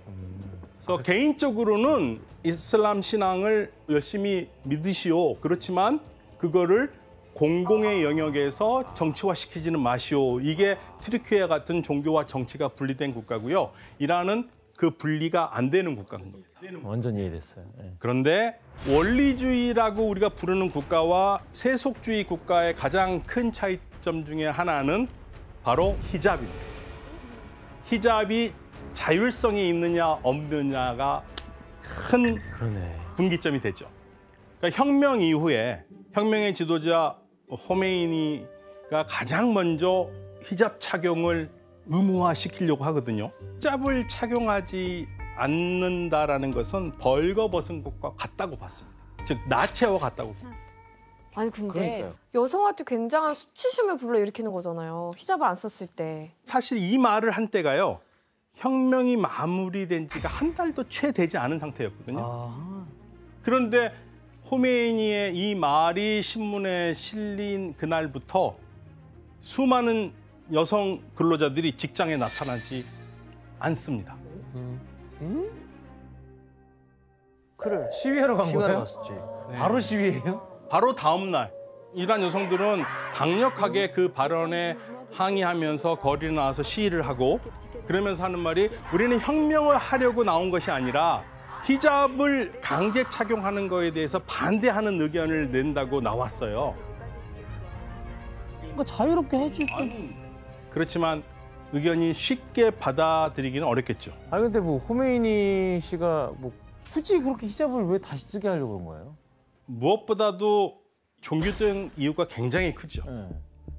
[SPEAKER 1] 그래서 개인적으로는 이슬람 신앙을 열심히 믿으시오. 그렇지만 그거를 공공의 영역에서 정치화시키지는 마시오. 이게 튀르키예 같은 종교와 정치가 분리된 국가고요. 이란은 그 분리가 안 되는 국가인 겁니다.
[SPEAKER 2] 완전 이해됐어요. 예.
[SPEAKER 1] 그런데 원리주의라고 우리가 부르는 국가와 세속주의 국가의 가장 큰 차이점 중에 하나는 바로 히잡입니다. 히잡이 자율성이 있느냐 없느냐가 큰
[SPEAKER 2] 그러네.
[SPEAKER 1] 분기점이 되죠. 그러니까 혁명 이후에 혁명의 지도자 호메이니가 가장 먼저 히잡 착용을 의무화시키려고 하거든요. 히잡을 착용하지 않는다라는 것은 벌거벗은 것과 같다고 봤습니다. 즉 나체와 같다고 봅니다.
[SPEAKER 3] 아니 근데
[SPEAKER 4] 그러니까요.
[SPEAKER 3] 여성한테 굉장한 수치심을 불러일으키는 거잖아요. 히잡을 안 썼을 때.
[SPEAKER 1] 사실 이 말을 한 때가요. 혁명이 마무리된 지가 한 달도 채 되지 않은 상태였거든요. 그런데 호메이니의 이 말이 신문에 실린 그날부터 수많은 여성 근로자들이 직장에 나타나지 않습니다.
[SPEAKER 5] 그래.
[SPEAKER 2] 시위하러 간
[SPEAKER 5] 시간을
[SPEAKER 2] 거예요?
[SPEAKER 5] 갔었지.
[SPEAKER 2] 바로 시위해요?
[SPEAKER 1] 바로 다음 날 이란 여성들은 강력하게 그 발언에 항의하면서 거리에 나와서 시위를 하고 그러면서 하는 말이 우리는 혁명을 하려고 나온 것이 아니라 히잡을 강제 착용하는 거에 대해서 반대하는 의견을 낸다고 나왔어요.
[SPEAKER 4] 그러니까 자유롭게 해주지.
[SPEAKER 1] 그렇지만 의견이 쉽게 받아들이기는 어렵겠죠.
[SPEAKER 2] 아니 근데 뭐 호메이니 씨가 뭐 굳이 그렇게 히잡을 왜 다시 쓰게 하려고 그런 거예요?
[SPEAKER 1] 무엇보다도 종교적 이유가 굉장히 크죠.
[SPEAKER 2] 네.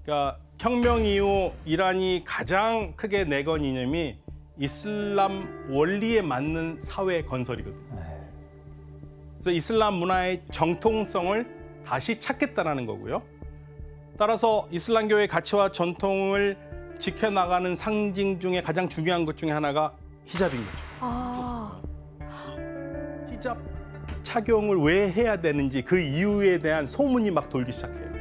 [SPEAKER 1] 그러니까 혁명 이후 이란이 가장 크게 내건 이념이 이슬람 원리에 맞는 사회 건설이거든요. 그래서 이슬람 문화의 정통성을 다시 찾겠다라는 거고요. 따라서 이슬람교의 가치와 전통을 지켜나가는 상징 중에 가장 중요한 것 중에 하나가 히잡인 거죠.
[SPEAKER 3] 아,
[SPEAKER 1] 히잡 착용을 왜 해야 되는지 그 이유에 대한 소문이 막 돌기 시작해요.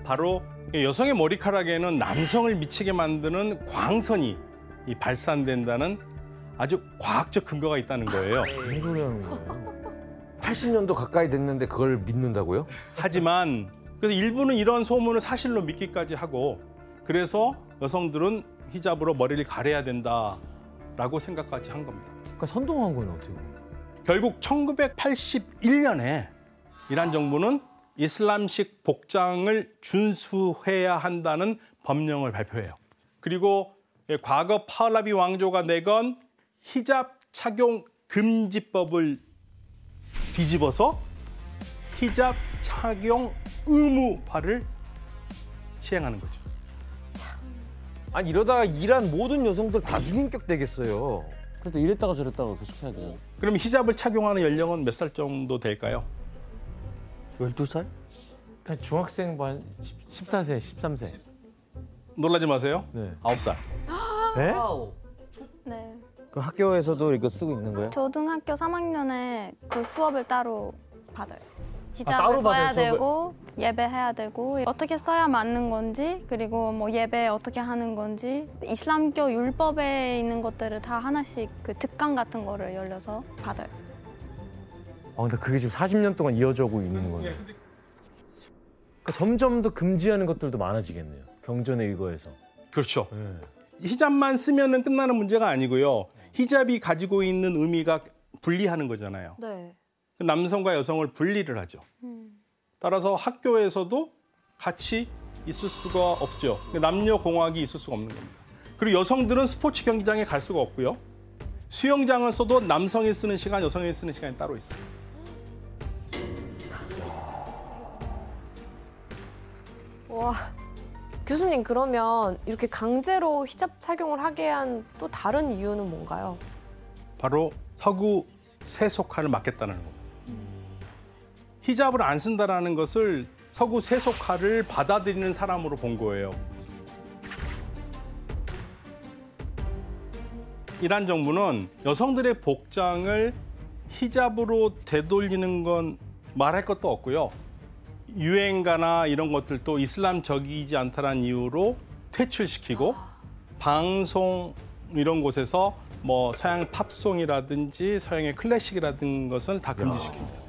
[SPEAKER 1] 바로 여성의 머리카락에는 남성을 미치게 만드는 광선이 발산된다는 아주 과학적 근거가 있다는 거예요.
[SPEAKER 2] 무슨 소리 하는 거예요?
[SPEAKER 4] 80년도 가까이 됐는데 그걸 믿는다고요?
[SPEAKER 1] 하지만 그래서 일부는 이런 소문을 사실로 믿기까지 하고 그래서 여성들은 히잡으로 머리를 가려야 된다라고 생각까지 한 겁니다.
[SPEAKER 2] 그러니까 선동한 건 어떻게?
[SPEAKER 1] 결국 1981년에 이란 정부는 이슬람식 복장을 준수해야 한다는 법령을 발표해요. 그리고 과거 파hlavi 왕조가 내건 히잡 착용 금지법을 뒤집어서 히잡 착용 의무화를 시행하는 거죠.
[SPEAKER 4] 아니 이러다가 이란 모든 여성들 다 죽인격 되겠어요.
[SPEAKER 10] 그래도 이랬다가 저랬다가 계속 해야 돼요.
[SPEAKER 1] 그럼 히잡을 착용하는 연령은 몇 살 정도 될까요?
[SPEAKER 5] 12살?
[SPEAKER 2] 그냥 중학생 반 14세, 13세.
[SPEAKER 1] 놀라지 마세요.
[SPEAKER 2] 네.
[SPEAKER 1] 9살.
[SPEAKER 2] 네?
[SPEAKER 6] 네.
[SPEAKER 4] 그 학교에서도 이거 쓰고 있는 거예요?
[SPEAKER 6] 초등학교 3학년에 그 수업을 따로 받아요. 히잡을
[SPEAKER 2] 따로
[SPEAKER 6] 써야
[SPEAKER 2] 받아요, 수업을?
[SPEAKER 6] 되고 예배해야 되고 어떻게 써야 맞는 건지 그리고 뭐 예배 어떻게 하는 건지 이슬람교 율법에 있는 것들을 다 하나씩 그 특강 같은 거를 열려서 받아요.
[SPEAKER 2] 근데 그게 지금 40년 동안 이어져 오고 있는 거네요. 그러니까 점점 더 금지하는 것들도 많아지겠네요. 경전에 의거해서.
[SPEAKER 1] 그렇죠.
[SPEAKER 2] 네.
[SPEAKER 1] 히잡만 쓰면은 끝나는 문제가 아니고요. 히잡이 가지고 있는 의미가 분리하는 거잖아요.
[SPEAKER 3] 네.
[SPEAKER 1] 남성과 여성을 분리를 하죠. 따라서 학교에서도 같이 있을 수가 없죠. 남녀 공학이 있을 수가 없는 겁니다. 그리고 여성들은 스포츠 경기장에 갈 수가 없고요. 수영장을 써도 남성이 쓰는 시간, 여성이 쓰는 시간이 따로 있어요.
[SPEAKER 3] 와, 교수님 그러면 이렇게 강제로 히잡 착용을 하게 한 또 다른 이유는 뭔가요?
[SPEAKER 1] 바로 서구 세속화를 막겠다는 겁니다. 히잡을 안 쓴다라는 것을 서구 세속화를 받아들이는 사람으로 본 거예요. 이란 정부는 여성들의 복장을 히잡으로 되돌리는 건 말할 것도 없고요. 유행가나 이런 것들도 이슬람적이지 않다는 이유로 퇴출시키고 방송 이런 곳에서 뭐 서양 팝송이라든지 서양의 클래식이라든 것을 다 금지시킵니다.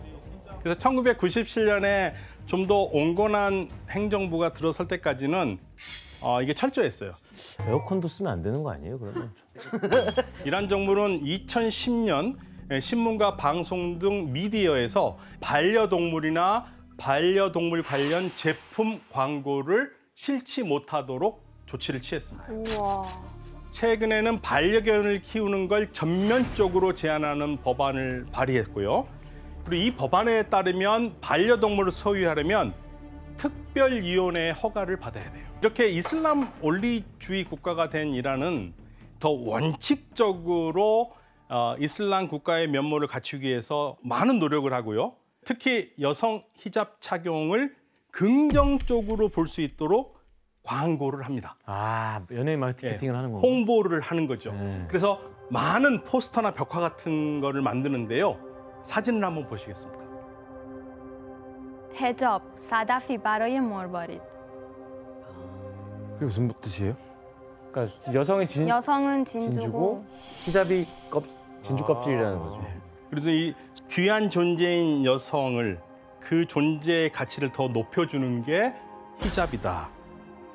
[SPEAKER 1] 그래서 1997년에 좀 더 온건한 행정부가 들어설 때까지는 이게 철저했어요.
[SPEAKER 2] 에어컨도 쓰면 안 되는 거 아니에요, 그러면?
[SPEAKER 1] 이란 정부는 2010년 신문과 방송 등 미디어에서 반려동물이나 반려동물 관련 제품 광고를 실지 못하도록 조치를 취했습니다.
[SPEAKER 3] 우와.
[SPEAKER 1] 최근에는 반려견을 키우는 걸 전면적으로 제한하는 법안을 발의했고요. 그리고 이 법안에 따르면 반려동물을 소유하려면 특별위원회의 허가를 받아야 돼요. 이렇게 이슬람 원리주의 국가가 된 이란은 더 원칙적으로 이슬람 국가의 면모를 갖추기 위해서 많은 노력을 하고요. 특히 여성 히잡 착용을 긍정적으로 볼 수 있도록 광고를 합니다.
[SPEAKER 2] 연예인 마케팅을 하는 거고.
[SPEAKER 1] 홍보를 하는 거죠. 그래서 많은 포스터나 벽화 같은 거를 만드는데요. 사진을 한번 보시겠습니다.
[SPEAKER 6] هجاب صدفی برای مروارید.
[SPEAKER 4] 그게 무슨 뜻이에요?
[SPEAKER 2] 그러니까 여성이
[SPEAKER 6] 여성은
[SPEAKER 2] 진주고
[SPEAKER 6] 진주고
[SPEAKER 2] 히잡이 진주 껍질이라는 거죠.
[SPEAKER 1] 그래서 이 귀한 존재인 여성을 그 존재의 가치를 더 높여주는 게 히잡이다.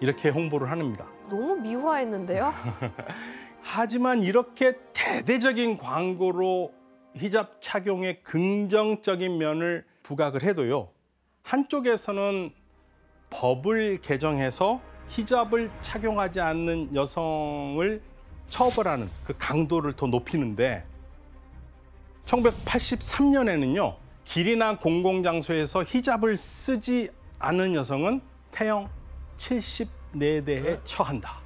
[SPEAKER 1] 이렇게 홍보를 합니다.
[SPEAKER 3] 너무 미화했는데요?
[SPEAKER 1] 하지만 이렇게 대대적인 광고로 히잡 착용의 긍정적인 면을 부각을 해도요. 한쪽에서는 법을 개정해서 히잡을 착용하지 않는 여성을 처벌하는 그 강도를 더 높이는데 1983년에는요. 길이나 공공장소에서 히잡을 쓰지 않은 여성은 태형 74대에 처한다.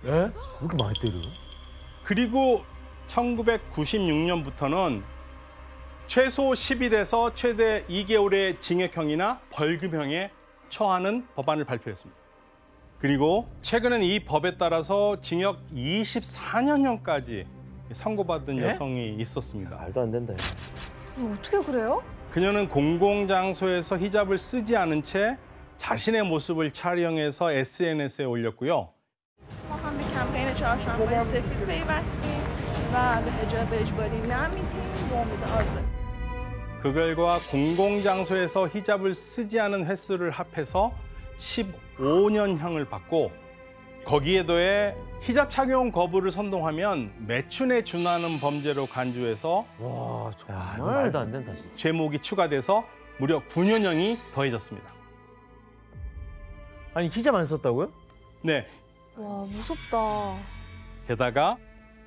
[SPEAKER 2] 예? 왜 이렇게 많이 때려요?
[SPEAKER 1] 그리고 1996년부터는 최소 10일에서 최대 2개월의 징역형이나 벌금형에 처하는 법안을 발표했습니다. 그리고 최근엔 이 법에 따라서 징역 24년형까지 선고받은 여성이 있었습니다.
[SPEAKER 2] 말도 안 된다.
[SPEAKER 3] 어떻게 그래요?
[SPEAKER 1] 그녀는 공공장소에서 히잡을 쓰지 않은 채 자신의 모습을 촬영해서 SNS에 올렸고요.
[SPEAKER 11] ما هم به کمپین چهارشنبه سفید پیوستیم و به حجاب اجباری نمیدیم و امید آزادی.
[SPEAKER 1] 그 결과 공공장소에서 히잡을 쓰지 않은 횟수를 합해서 15년형을 받고 거기에 더해 히잡 착용 거부를 선동하면 매춘에 준하는 범죄로 간주해서
[SPEAKER 4] 와
[SPEAKER 2] 야,
[SPEAKER 4] 정말.
[SPEAKER 2] 이거 말도 안 된다 진짜.
[SPEAKER 1] 죄목이 추가돼서 무려 9년형이 더해졌습니다.
[SPEAKER 2] 아니 히잡 안 썼다고요?
[SPEAKER 1] 네.
[SPEAKER 3] 와, 무섭다.
[SPEAKER 1] 게다가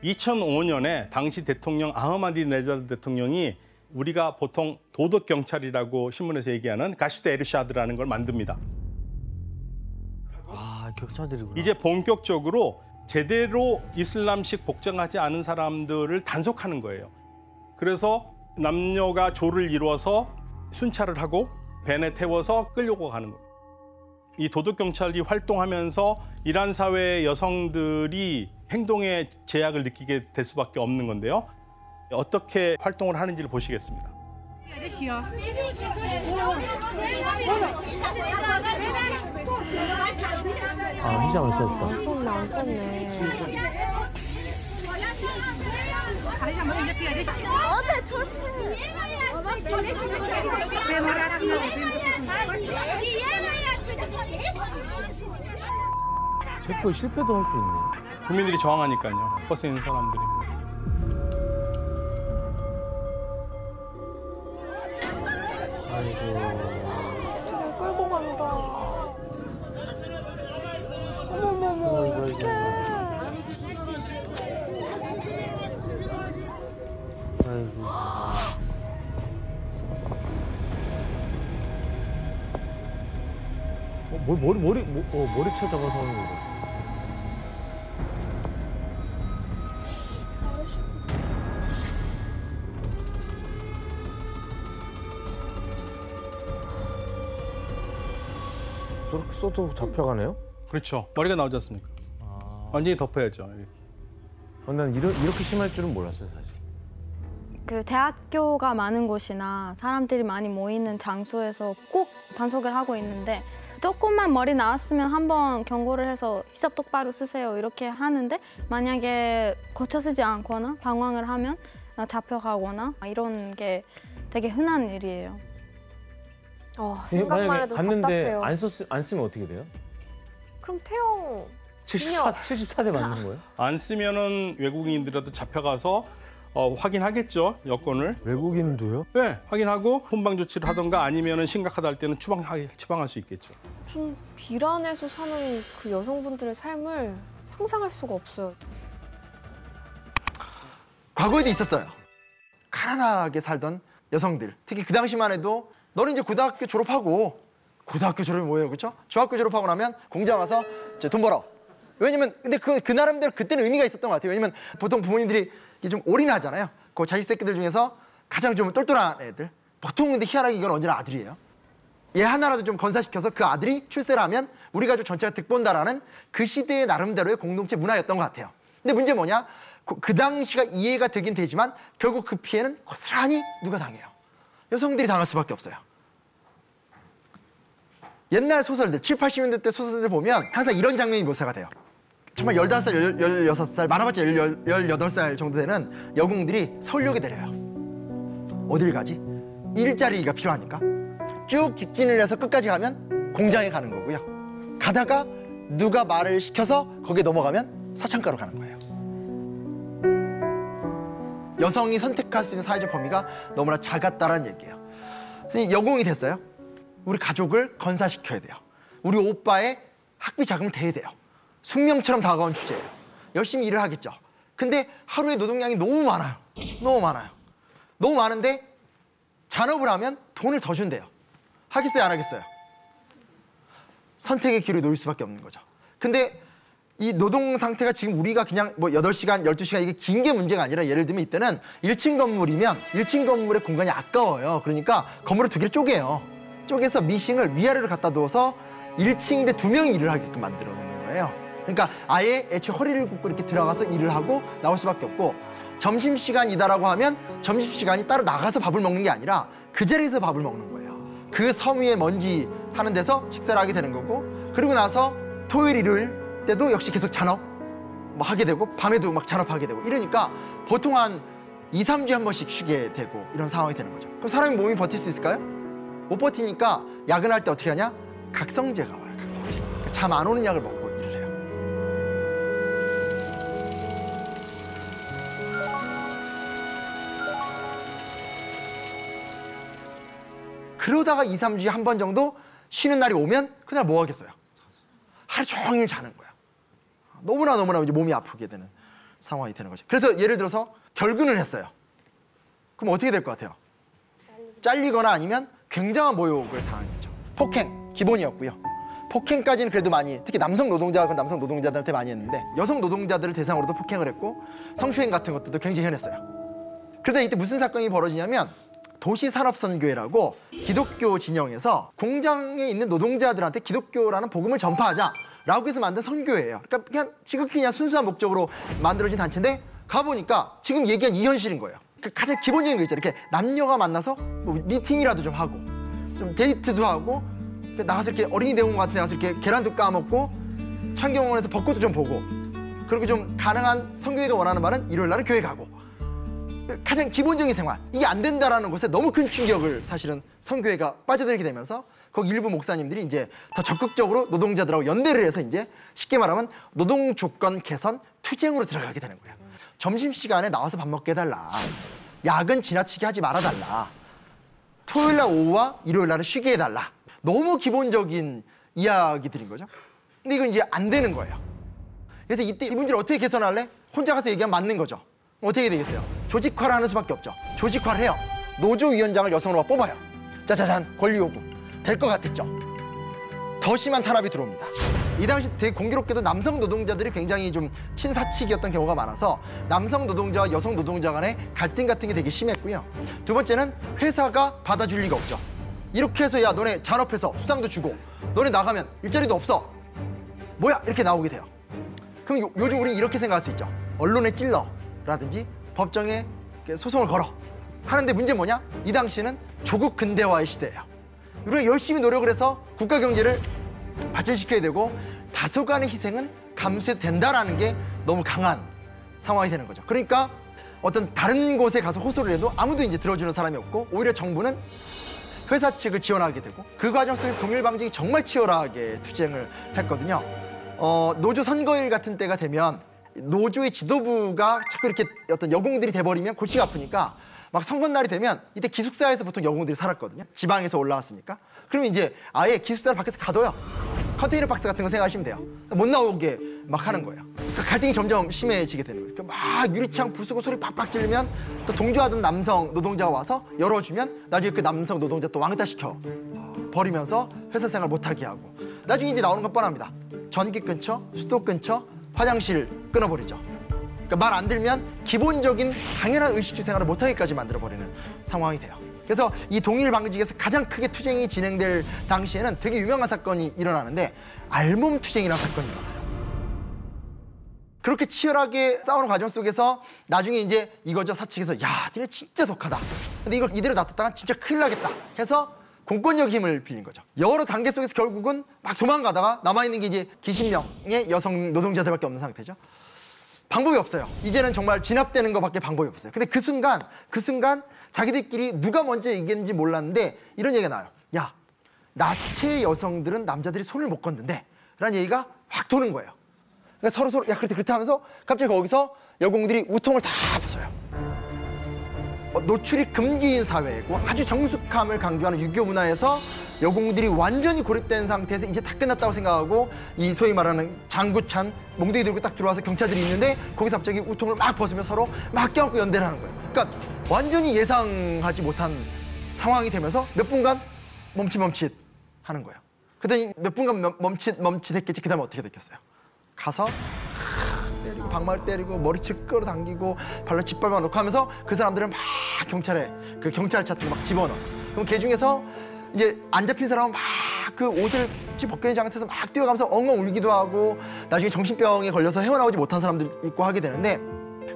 [SPEAKER 1] 2005년에 당시 대통령 아흐마디네자드 대통령이 우리가 보통 도덕 경찰이라고 신문에서 얘기하는 가시드 에르샤드라는 걸 만듭니다.
[SPEAKER 5] 아, 격차들이구나.
[SPEAKER 1] 이제 본격적으로 제대로 이슬람식 복장하지 않은 사람들을 단속하는 거예요. 그래서 남녀가 조를 이루어서 순찰을 하고 벤에 태워서 끌려고 가는 거예요. 이 도덕경찰이 활동하면서 이란 사회의 여성들이 행동에 제약을 느끼게 될 수밖에 없는 건데요. 어떻게 활동을 하는지를 보시겠습니다.
[SPEAKER 2] 아 히잡 안 썼다.
[SPEAKER 3] 안 썼네, 안 썼네.
[SPEAKER 2] 체포에 실패도 할 수 있네.
[SPEAKER 1] 국민들이 저항하니까요. 버스에 있는 사람들이.
[SPEAKER 2] 아이고.
[SPEAKER 3] 저기 끌고 간다. 어머머머, 어떡해.
[SPEAKER 2] 아이고. 머리 찾아가서 하는 거.
[SPEAKER 4] 저렇게 써도 잡혀가네요?
[SPEAKER 1] 그렇죠. 머리가 나오지 않습니까? 완전히 덮어야죠.
[SPEAKER 2] 난 이렇게 심할 줄은 몰랐어요 사실.
[SPEAKER 6] 그 대학교가 많은 곳이나 사람들이 많이 모이는 장소에서 꼭 단속을 하고 있는데 조금만 머리 나왔으면 한번 경고를 해서 히잡 똑바로 쓰세요 이렇게 하는데 만약에 고쳐 쓰지 않거나 방황을 하면 잡혀가거나 이런 게 되게 흔한 일이에요.
[SPEAKER 3] 생각만 해도
[SPEAKER 2] 갔는데
[SPEAKER 3] 답답해요.
[SPEAKER 2] 안 쓰면 어떻게 돼요?
[SPEAKER 3] 그럼 태영
[SPEAKER 2] 74대 맞는 거예요?
[SPEAKER 1] 안 쓰면은 외국인들이라도 잡혀가서 확인하겠죠, 여권을.
[SPEAKER 4] 외국인도요?
[SPEAKER 1] 네, 확인하고 훈방 조치를 하던가 아니면은 심각하다 할 때는 추방할 수 있겠죠.
[SPEAKER 3] 전 비란에서 사는 그 여성분들의 삶을 상상할 수가 없어요.
[SPEAKER 12] 과거에도 있었어요. 가난하게 살던 여성들. 특히 그 당시만 해도 너는 이제 고등학교 졸업하고 고등학교 졸업이 뭐예요, 그렇죠? 중학교 졸업하고 나면 공장 와서 이제 돈 벌어. 왜냐면 근데 그 나름대로 그때는 의미가 있었던 것 같아요. 왜냐면 보통 부모님들이 좀 올인하잖아요. 그 자식 새끼들 중에서 가장 좀 똘똘한 애들. 보통 근데 희한하게 이건 언제나 아들이에요. 얘 하나라도 좀 건사시켜서 그 아들이 출세를 하면 우리 가족 전체가 득본다라는 그 시대의 나름대로의 공동체 문화였던 것 같아요. 근데 문제 뭐냐? 그 당시가 이해가 되긴 되지만 결국 그 피해는 고스란히 누가 당해요? 여성들이 당할 수밖에 없어요. 옛날 소설들, 7, 80년대 때 소설들 보면 항상 이런 장면이 묘사가 돼요. 정말 15살, 16살, 많아봤자 18살 정도 되는 여공들이 서울역에 내려요. 어딜 가지? 일자리가 필요하니까. 쭉 직진을 해서 끝까지 가면 공장에 가는 거고요. 가다가 누가 말을 시켜서 거기에 넘어가면 사창가로 가는 거예요. 여성이 선택할 수 있는 사회적 범위가 너무나 작았다라는 얘기예요. 그래서 여공이 됐어요. 우리 가족을 건사시켜야 돼요. 우리 오빠의 학비 자금을 대야 돼요. 숙명처럼 다가온 주제예요. 열심히 일을 하겠죠. 근데 하루에 노동량이 너무 많아요. 너무 많아요. 너무 많은데 잔업을 하면 돈을 더 준대요. 하겠어요, 안 하겠어요? 선택의 기회를 놓을 수밖에 없는 거죠. 근데 이 노동 상태가 지금 우리가 그냥 뭐 8시간, 12시간 이게 긴 게 문제가 아니라 예를 들면 이때는 1층 건물이면 1층 건물의 공간이 아까워요. 그러니까 건물을 2개를 쪼개요. 쪼개서 미싱을 위아래로 갖다 두어서 1층인데 2명이 일을 하게끔 만들어 놓는 거예요. 그러니까 아예 애초에 허리를 굽고 이렇게 들어가서 일을 하고 나올 수밖에 없고 점심시간이다라고 하면 점심시간이 따로 나가서 밥을 먹는 게 아니라 그 자리에서 밥을 먹는 거예요. 그 섬 위에 먼지 하는 데서 식사를 하게 되는 거고 그리고 나서 토요일, 일요일 때도 역시 계속 잔업 뭐 하게 되고 밤에도 막 잔업하게 되고 이러니까 보통 한 2, 3주에 한 번씩 쉬게 되고 이런 상황이 되는 거죠. 그럼 사람이 몸이 버틸 수 있을까요? 못 버티니까 야근할 때 어떻게 하냐? 각성제가 와요. 각성제. 잠 안 오는 약을 먹고 일을 해요. 그러다가 2, 3주에 한 번 정도 쉬는 날이 오면 그날 뭐 하겠어요? 하루 종일 자는 거야. 너무나 이제 몸이 아프게 되는 상황이 되는 거죠. 그래서 예를 들어서 결근을 했어요. 그럼 어떻게 될 것 같아요? 잘리거나 아니면 굉장한 모욕을 당하겠죠. 폭행 기본이었고요. 폭행까지는 그래도 많이, 특히 남성 노동자가 남성 노동자들한테 많이 했는데 여성 노동자들을 대상으로도 폭행을 했고 성추행 같은 것들도 굉장히 흔했어요. 그러다 이때 무슨 사건이 벌어지냐면 도시산업선교회라고 기독교 진영에서 공장에 있는 노동자들한테 기독교라는 복음을 전파하자라고 해서 만든 선교회예요. 그러니까 그냥 지극히 그냥 순수한 목적으로 만들어진 단체인데 가보니까 지금 얘기한 이 현실인 거예요. 그 가장 기본적인 거 있잖아요. 이렇게 남녀가 만나서 뭐 미팅이라도 좀 하고 좀 데이트도 하고 나가서 이렇게 어린이 대공원 같은 데 가서 이렇게 계란도 까먹고 창경원에서 벚꽃도 좀 보고 그리고 좀 가능한 선교회가 원하는 말은 일요일 날은 교회 가고 가장 기본적인 생활, 이게 안 된다라는 것에 너무 큰 충격을 사실은 선교회가 빠져들게 되면서 거기 일부 목사님들이 이제 더 적극적으로 노동자들하고 연대를 해서 이제 쉽게 말하면 노동 조건 개선 투쟁으로 들어가게 되는 거예요. 점심시간에 나와서 밥 먹게 해달라. 야근 지나치게 하지 말아달라. 토요일 날 오후와 일요일 날은 쉬게 해달라. 너무 기본적인 이야기들인 거죠. 근데 이건 이제 안 되는 거예요. 그래서 이때 이 문제를 어떻게 개선할래? 혼자 가서 얘기하면 맞는 거죠. 어떻게 되겠어요? 조직화를 하는 수밖에 없죠. 조직화를 해요. 노조위원장을 여성으로 뽑아요. 짜자잔, 권리 요구. 될 것 같았죠. 더 심한 탄압이 들어옵니다. 이 당시 되게 공교롭게도 남성 노동자들이 굉장히 좀 친사측이었던 경우가 많아서 남성 노동자와 여성 노동자 간의 갈등 같은 게 되게 심했고요. 두 번째는 회사가 받아줄 리가 없죠. 이렇게 해서 야 너네 잔업해서 수당도 주고 너네 나가면 일자리도 없어. 뭐야? 이렇게 나오게 돼요. 그럼 요즘 우리 이렇게 생각할 수 있죠. 언론에 찔러라든지 법정에 소송을 걸어 하는데 문제 뭐냐? 이 당시는 조국 근대화의 시대예요. 우리가 열심히 노력을 해서 국가 경제를 발전시켜야 되고 다소간의 희생은 감수해도 된다라는 게 너무 강한 상황이 되는 거죠. 그러니까 어떤 다른 곳에 가서 호소를 해도 아무도 이제 들어주는 사람이 없고 오히려 정부는 회사 측을 지원하게 되고 그 과정 속에서 동일 방식이 정말 치열하게 투쟁을 했거든요. 노조 선거일 같은 때가 되면 노조의 지도부가 자꾸 이렇게 어떤 여공들이 돼버리면 골치가 아프니까 막 선거날이 되면 이때 기숙사에서 보통 여공들이 살았거든요. 지방에서 올라왔으니까. 그러면 이제 아예 기숙사를 밖에서 가둬요. 컨테이너 박스 같은 거 생각하시면 돼요. 못 나오게 막 하는 거예요. 그러니까 갈등이 점점 심해지게 되는 거예요. 그러니까 막 유리창 부수고 소리 빡빡 지르면 또 동조하던 남성 노동자가 와서 열어주면 나중에 그 남성 노동자 또 왕따시켜 버리면서 회사 생활 못하게 하고 나중에 이제 나오는 건 뻔합니다. 전기 끊죠, 수도 끊죠, 화장실 끊어버리죠. 그러니까 말 안 들면 기본적인 당연한 의식주 생활을 못하게까지 만들어버리는 상황이 돼요. 그래서 이 동일 방직에서 가장 크게 투쟁이 진행될 당시에는 되게 유명한 사건이 일어나는데 알몸 투쟁이라는 사건이 일어나요. 그렇게 치열하게 싸우는 과정 속에서 나중에 이제 이거죠. 사측에서 야, 니네 진짜 독하다. 근데 이걸 이대로 놔뒀다가 진짜 큰일 나겠다 해서 공권력 힘을 빌린 거죠. 여러 단계 속에서 결국은 막 도망가다가 남아있는 게 이제 기십 명의 여성 노동자들밖에 없는 상태죠. 방법이 없어요. 이제는 정말 진압되는 것밖에 방법이 없어요. 근데 그 순간 자기들끼리 누가 먼저 이겼는지 몰랐는데 이런 얘기가 나와요. 야, 나체 여성들은 남자들이 손을 못 걷는데 라는 얘기가 확 도는 거예요. 그러니까 서로 야 그렇다 하면서 갑자기 거기서 여공들이 우통을 다 벗어요. 노출이 금기인 사회고 아주 정숙함을 강조하는 유교 문화에서 여공들이 완전히 고립된 상태에서 이제 다 끝났다고 생각하고 이 소위 말하는 장구찬 몽둥이 들고 딱 들어와서 경찰들이 있는데 거기서 갑자기 우통을 막 벗으며 서로 막 껴안고 연대를 하는 거예요. 그러니까 완전히 예상하지 못한 상황이 되면서 몇 분간 멈칫 하는 거예요. 그랬더니 몇 분간 멈칫 했겠지. 그 다음에 어떻게 됐겠어요? 가서 때리고 방망이 때리고 머리채 끌어당기고 발로 짓밟아 놓고 하면서 그 사람들을 막 경찰에 그 경찰차 막 집어넣어. 그럼 그 중에서 이제 안 잡힌 사람은 막 그 옷을 벗겨내지 상태에서 막 뛰어가면서 엉엉 울기도 하고 나중에 정신병에 걸려서 헤어나오지 못한 사람들 있고 하게 되는데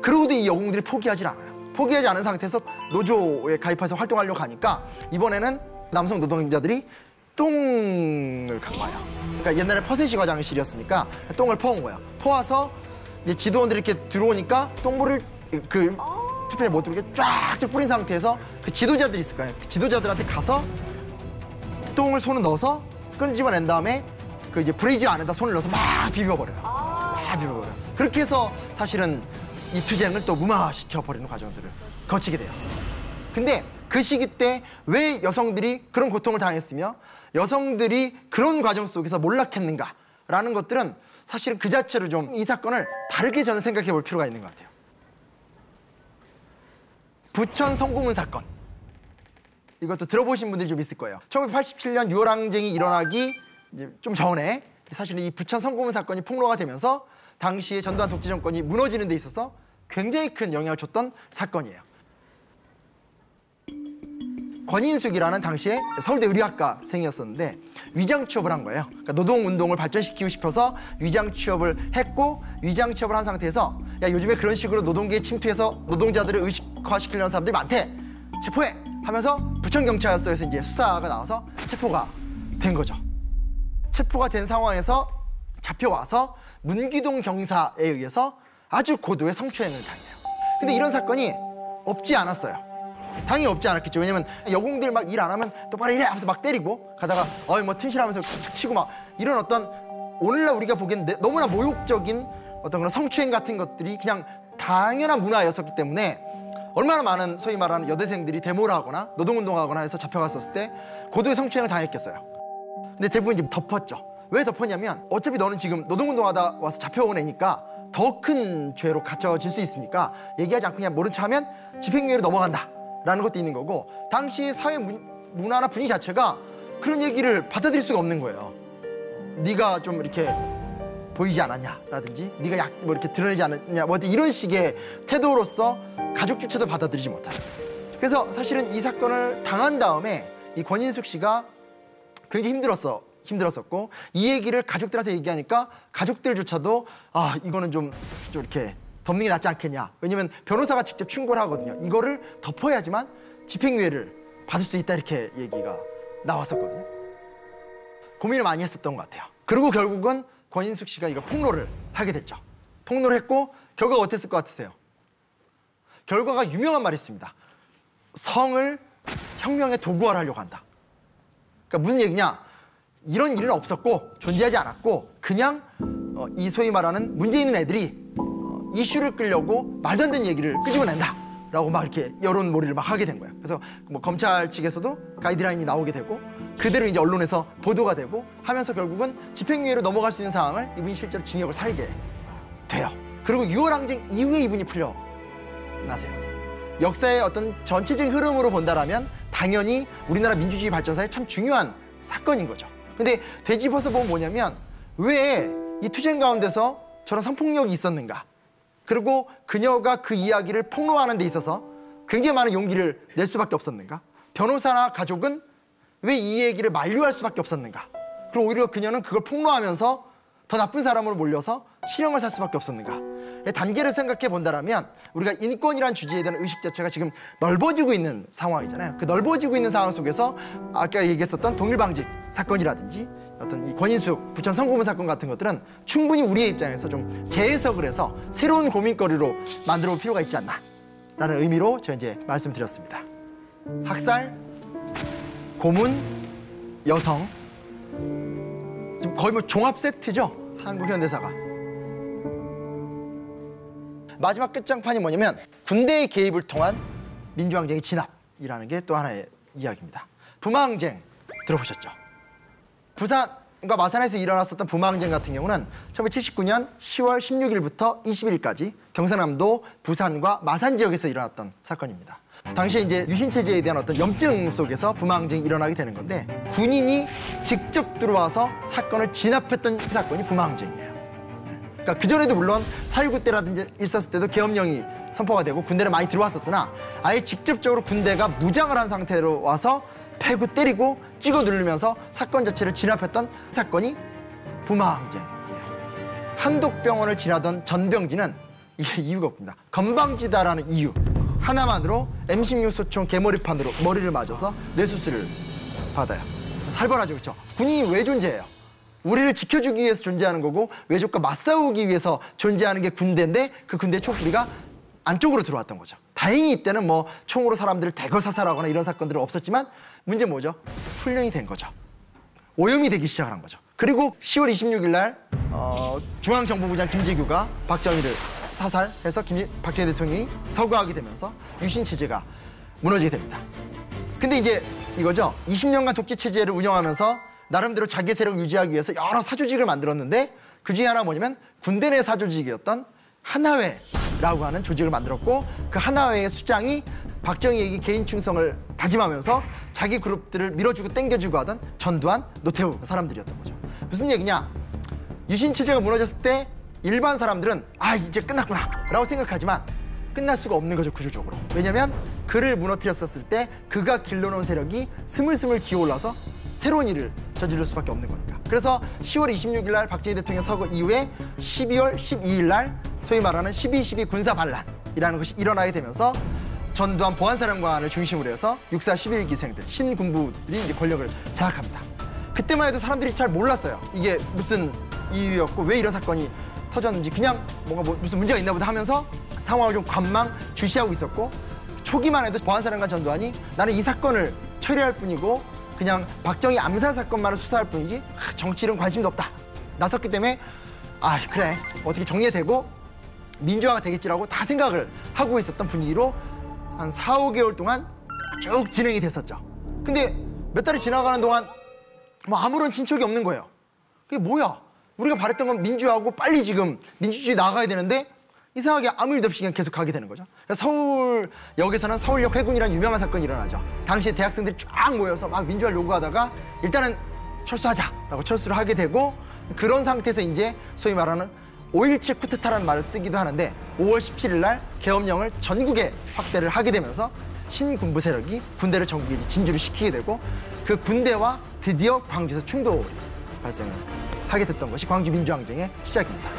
[SPEAKER 12] 그러고도 이 여공들이 포기하지 않아요. 포기하지 않은 상태에서 노조에 가입해서 활동하려고 하니까 이번에는 남성 노동자들이 똥을 갖고 와요. 그러니까 옛날에 퍼세시 화장실이었으니까 똥을 퍼온 거예요. 퍼와서 이제 지도원들이 이렇게 들어오니까 똥물을 그 투표에 못 들게 쫙쫙 뿌린 상태에서 그 지도자들이 있을 거예요. 그 지도자들한테 가서 똥을 손을 넣어서 끄집어낸 다음에 그 이제 브레이즈 안에다 손을 넣어서 막 비벼버려요. 막 비벼버려요. 그렇게 해서 사실은 이 투쟁을 또 무마시켜 버리는 과정들을 거치게 돼요. 근데 그 시기 때 왜 여성들이 그런 고통을 당했으며 여성들이 그런 과정 속에서 몰락했는가라는 것들은 사실은 그 자체로 좀 이 사건을 다르게 저는 생각해 볼 필요가 있는 것 같아요. 부천 성고문 사건. 이것도 들어보신 분들이 좀 있을 거예요. 1987년 6월 항쟁이 일어나기 이제 좀 전에 사실은 이 부천 성고문 사건이 폭로가 되면서 당시에 전두환 독재 정권이 무너지는 데 있어서 굉장히 큰 영향을 줬던 사건이에요. 권인숙이라는 당시에 서울대 의료학과생이었었는데 위장 취업을 한 거예요. 그러니까 노동운동을 발전시키고 싶어서 위장 취업을 했고 위장 취업을 한 상태에서 야 요즘에 그런 식으로 노동계에 침투해서 노동자들을 의식화시키려는 사람들이 많대. 체포해! 하면서 부천경찰서에서 이제 수사가 나와서 체포가 된 거죠. 체포가 된 상황에서 잡혀와서 문기동 경사에 의해서 아주 고도의 성추행을 당해요. 근데 이런 사건이 없지 않았어요. 당연히 없지 않았겠죠. 왜냐면 여공들 막 일 안 하면 똑바로 일해 하면서 막 때리고 가다가 뭐 튼실하면서 툭툭 치고 막 이런 어떤 오늘날 우리가 보기엔 너무나 모욕적인 어떤 그런 성추행 같은 것들이 그냥 당연한 문화였었기 때문에 얼마나 많은 소위 말하는 여대생들이 데모를 하거나 노동운동하거나 해서 잡혀갔었을 때 고도의 성추행을 당했겠어요. 근데 대부분 이제 덮었죠. 왜 덮었냐면 어차피 너는 지금 노동운동하다 와서 잡혀온 애니까 더 큰 죄로 갇혀질 수 있으니까 얘기하지 않고 그냥 모른 척 하면 집행유예로 넘어간다 라는 것도 있는 거고 당시 사회 문화나 분위기 자체가 그런 얘기를 받아들일 수가 없는 거예요. 네가 좀 이렇게 보이지 않았냐라든지 네가 뭐 이렇게 드러내지 않았냐 뭐 이런 식의 태도로서 가족조차도 받아들이지 못하죠. 그래서 사실은 이 사건을 당한 다음에 이 권인숙 씨가 굉장히 힘들었었고 이 얘기를 가족들한테 얘기하니까 가족들조차도 아 이거는 좀 이렇게 덮는 게 낫지 않겠냐. 왜냐면 변호사가 직접 충고를 하거든요. 이거를 덮어야지만 집행유예를 받을 수 있다 이렇게 얘기가 나왔었거든요. 고민을 많이 했었던 것 같아요. 그리고 결국은 권인숙 씨가 이거 폭로를 하게 됐죠. 폭로를 했고 결과가 어땠을 것 같으세요? 결과가 유명한 말이 있습니다. 성을 혁명의 도구화하려고 한다. 그러니까 무슨 얘기냐? 이런 일은 없었고 존재하지 않았고 그냥 이 소위 말하는 문제 있는 애들이 이슈를 끌려고 말도 안 되는 얘기를 끄집어낸다 라고 막 이렇게 여론몰이를 막 하게 된 거예요. 그래서 뭐 검찰 측에서도 가이드라인이 나오게 되고 그대로 이제 언론에서 보도가 되고 하면서 결국은 집행유예로 넘어갈 수 있는 상황을 이분이 실제로 징역을 살게 돼요. 그리고 6월 항쟁 이후에 이분이 풀려나세요. 역사의 어떤 전체적인 흐름으로 본다라면 당연히 우리나라 민주주의 발전사에 참 중요한 사건인 거죠. 근데 되짚어서 보면 뭐냐면 왜 이 투쟁 가운데서 저런 성폭력이 있었는가? 그리고 그녀가 그 이야기를 폭로하는 데 있어서 굉장히 많은 용기를 낼 수밖에 없었는가? 변호사나 가족은 왜 이 얘기를 만류할 수밖에 없었는가? 그리고 오히려 그녀는 그걸 폭로하면서 더 나쁜 사람으로 몰려서 실형을 살 수밖에 없었는가? 단계를 생각해 본다면 우리가 인권이란 주제에 대한 의식 자체가 지금 넓어지고 있는 상황이잖아요. 그 넓어지고 있는 상황 속에서 아까 얘기했었던 동일방직 사건이라든지 어떤 이 권인숙 부천 성고문 사건 같은 것들은 충분히 우리의 입장에서 좀 재해석을 해서 새로운 고민거리로 만들어 볼 필요가 있지 않나라는 의미로 제가 이제 말씀드렸습니다. 학살, 고문, 여성 지금 거의 뭐 종합 세트죠. 한국 현대사가. 마지막 끝장판이 뭐냐면 군대의 개입을 통한 민주항쟁의 진압이라는 게 또 하나의 이야기입니다. 부마항쟁 들어보셨죠? 부산과 마산에서 일어났었던 부마항쟁 같은 경우는 1979년 10월 16일부터 21일까지 경상남도 부산과 마산 지역에서 일어났던 사건입니다. 당시에 이제 유신체제에 대한 어떤 염증 속에서 부마항쟁이 일어나게 되는 건데 군인이 직접 들어와서 사건을 진압했던 사건이 부마항쟁이에요. 그러니까 그전에도 물론 4.19 때라든지 있었을 때도 계엄령이 선포가 되고 군대를 많이 들어왔었으나 아예 직접적으로 군대가 무장을 한 상태로 와서 패고 때리고 찍어 누르면서 사건 자체를 진압했던 사건이 부마항쟁이에요. 한독병원을 지나던 전병진은 이게 이유가 없습니다. 건방지다라는 이유 하나만으로 M16 소총 개머리판으로 머리를 맞아서 뇌수술을 받아요. 살벌하죠, 그렇죠? 군인이 왜 존재해요? 우리를 지켜주기 위해서 존재하는 거고 외적과 맞싸우기 위해서 존재하는 게 군대인데 그 군대의 촉구리가 안쪽으로 들어왔던 거죠. 다행히 이때는 뭐 총으로 사람들을 대거 사살하거나 이런 사건들은 없었지만 문제 뭐죠? 훈련이 된 거죠. 오염이 되기 시작한 거죠. 그리고 10월 26일 날 중앙정보부장 김재규가 박정희를 사살해서 박정희 대통령이 서거하게 되면서 유신 체제가 무너지게 됩니다. 근데 이제 이거죠. 20년간 독재 체제를 운영하면서 나름대로 자기 세력을 유지하기 위해서 여러 사조직을 만들었는데 그 중에 하나 뭐냐면 군대 내 사조직이었던 하나회라고 하는 조직을 만들었고 그 하나회의 수장이 박정희에게 개인 충성을 다짐하면서 자기 그룹들을 밀어주고 땡겨주고 하던 전두환, 노태우 사람들이었던 거죠. 무슨 얘기냐? 유신 체제가 무너졌을 때 일반 사람들은 아 이제 끝났구나 라고 생각하지만 끝날 수가 없는 거죠, 구조적으로. 왜냐면 그를 무너뜨렸었을 때 그가 길러놓은 세력이 스물스물 기어올라서 새로운 일을 저지를 수밖에 없는 거니까. 그래서 10월 26일 날 박정희 대통령 서거 이후에 12월 12일 날 소위 말하는 12.12 군사반란이라는 것이 일어나게 되면서 전두환 보안사령관을 중심으로 해서 육사 11기생들, 신군부들이 이제 권력을 장악합니다. 그때만 해도 사람들이 잘 몰랐어요. 이게 무슨 이유였고 왜 이런 사건이 터졌는지 그냥 뭔가 무슨 문제가 있나 보다 하면서 상황을 좀 관망 주시하고 있었고 초기만 해도 보안사령관 전두환이 나는 이 사건을 처리할 뿐이고 그냥 박정희 암살 사건만을 수사할 뿐이지 정치일은 관심도 없다. 나섰기 때문에 아 그래 어떻게 정리되고 민주화가 되겠지라고 다 생각을 하고 있었던 분위기로 한 4, 5개월 동안 쭉 진행이 됐었죠. 근데 몇 달이 지나가는 동안 뭐 아무런 진척이 없는 거예요. 그게 뭐야? 우리가 바랬던 건 민주화하고 빨리 지금 민주주의 나가야 되는데 이상하게 아무 일도 없이 그냥 계속 가게 되는 거죠. 서울역에서는 서울역 회군이라는 유명한 사건이 일어나죠. 당시 대학생들이 쫙 모여서 막 민주화를 요구하다가 일단은 철수하자라고 철수를 하게 되고 그런 상태에서 이제 소위 말하는 5.17 쿠데타라는 말을 쓰기도 하는데 5월 17일 날 계엄령을 전국에 확대를 하게 되면서 신군부 세력이 군대를 전국에 진주를 시키게 되고 그 군대와 드디어 광주에서 충돌이 발생하게 됐던 것이 광주 민주항쟁의 시작입니다.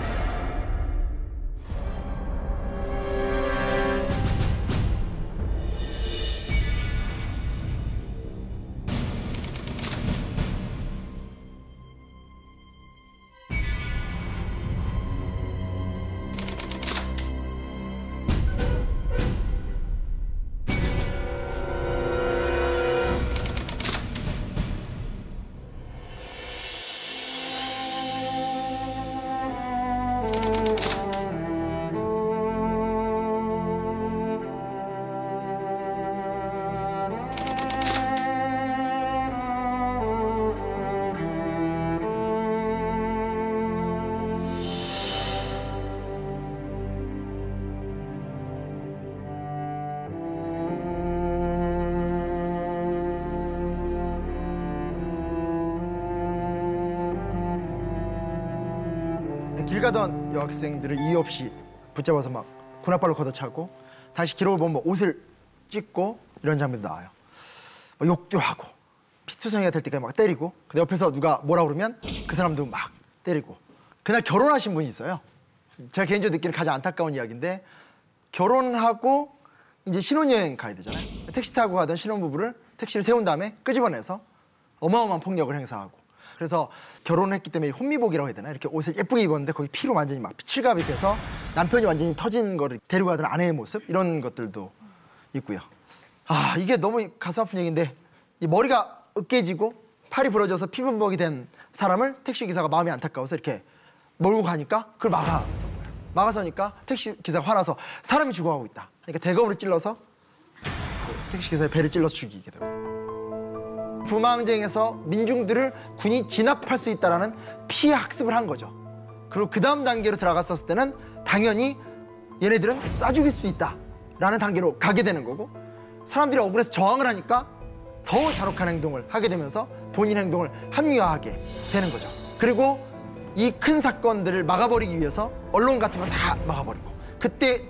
[SPEAKER 12] 길 가던 여학생들을 이유 없이 붙잡아서 막 군홧발로 걷어차고 다시 기록을 보면 옷을 찢고 이런 장면도 나와요. 막 욕도 하고 피투성이가 될 때까지 막 때리고 근데 옆에서 누가 뭐라 그러면 그 사람도 막 때리고 그날 결혼하신 분이 있어요. 제가 개인적으로 느끼는 가장 안타까운 이야기인데 결혼하고 이제 신혼여행 가야 되잖아요. 택시 타고 가던 신혼부부를 택시를 세운 다음에 끄집어내서 어마어마한 폭력을 행사하고 그래서 결혼을 했기 때문에 혼미복이라고 해야 되나 이렇게 옷을 예쁘게 입었는데 거기 피로 완전히 막 칠갑이 돼서 남편이 완전히 터진 거를 데리고 가던 아내의 모습 이런 것들도 있고요. 아 이게 너무 가슴 아픈 얘기인데 이 머리가 으깨지고 팔이 부러져서 피범벅이 된 사람을 택시기사가 마음이 안타까워서 이렇게 몰고 가니까 그걸 막아서니까 택시기사가 화나서 사람이 죽어가고 있다. 그러니까 대검으로 찔러서 그 택시기사의 배를 찔러서 죽이게 되고 부마항쟁에서 민중들을 군이 진압할 수 있다는 피해 학습을 한 거죠. 그리고 그 다음 단계로 들어갔었을 때는 당연히 얘네들은 쏴 죽일 수 있다라는 단계로 가게 되는 거고 사람들이 억울해서 저항을 하니까 더 잔혹한 행동을 하게 되면서 본인 행동을 합리화하게 되는 거죠. 그리고 이 큰 사건들을 막아버리기 위해서 언론 같은 거 다 막아버리고 그때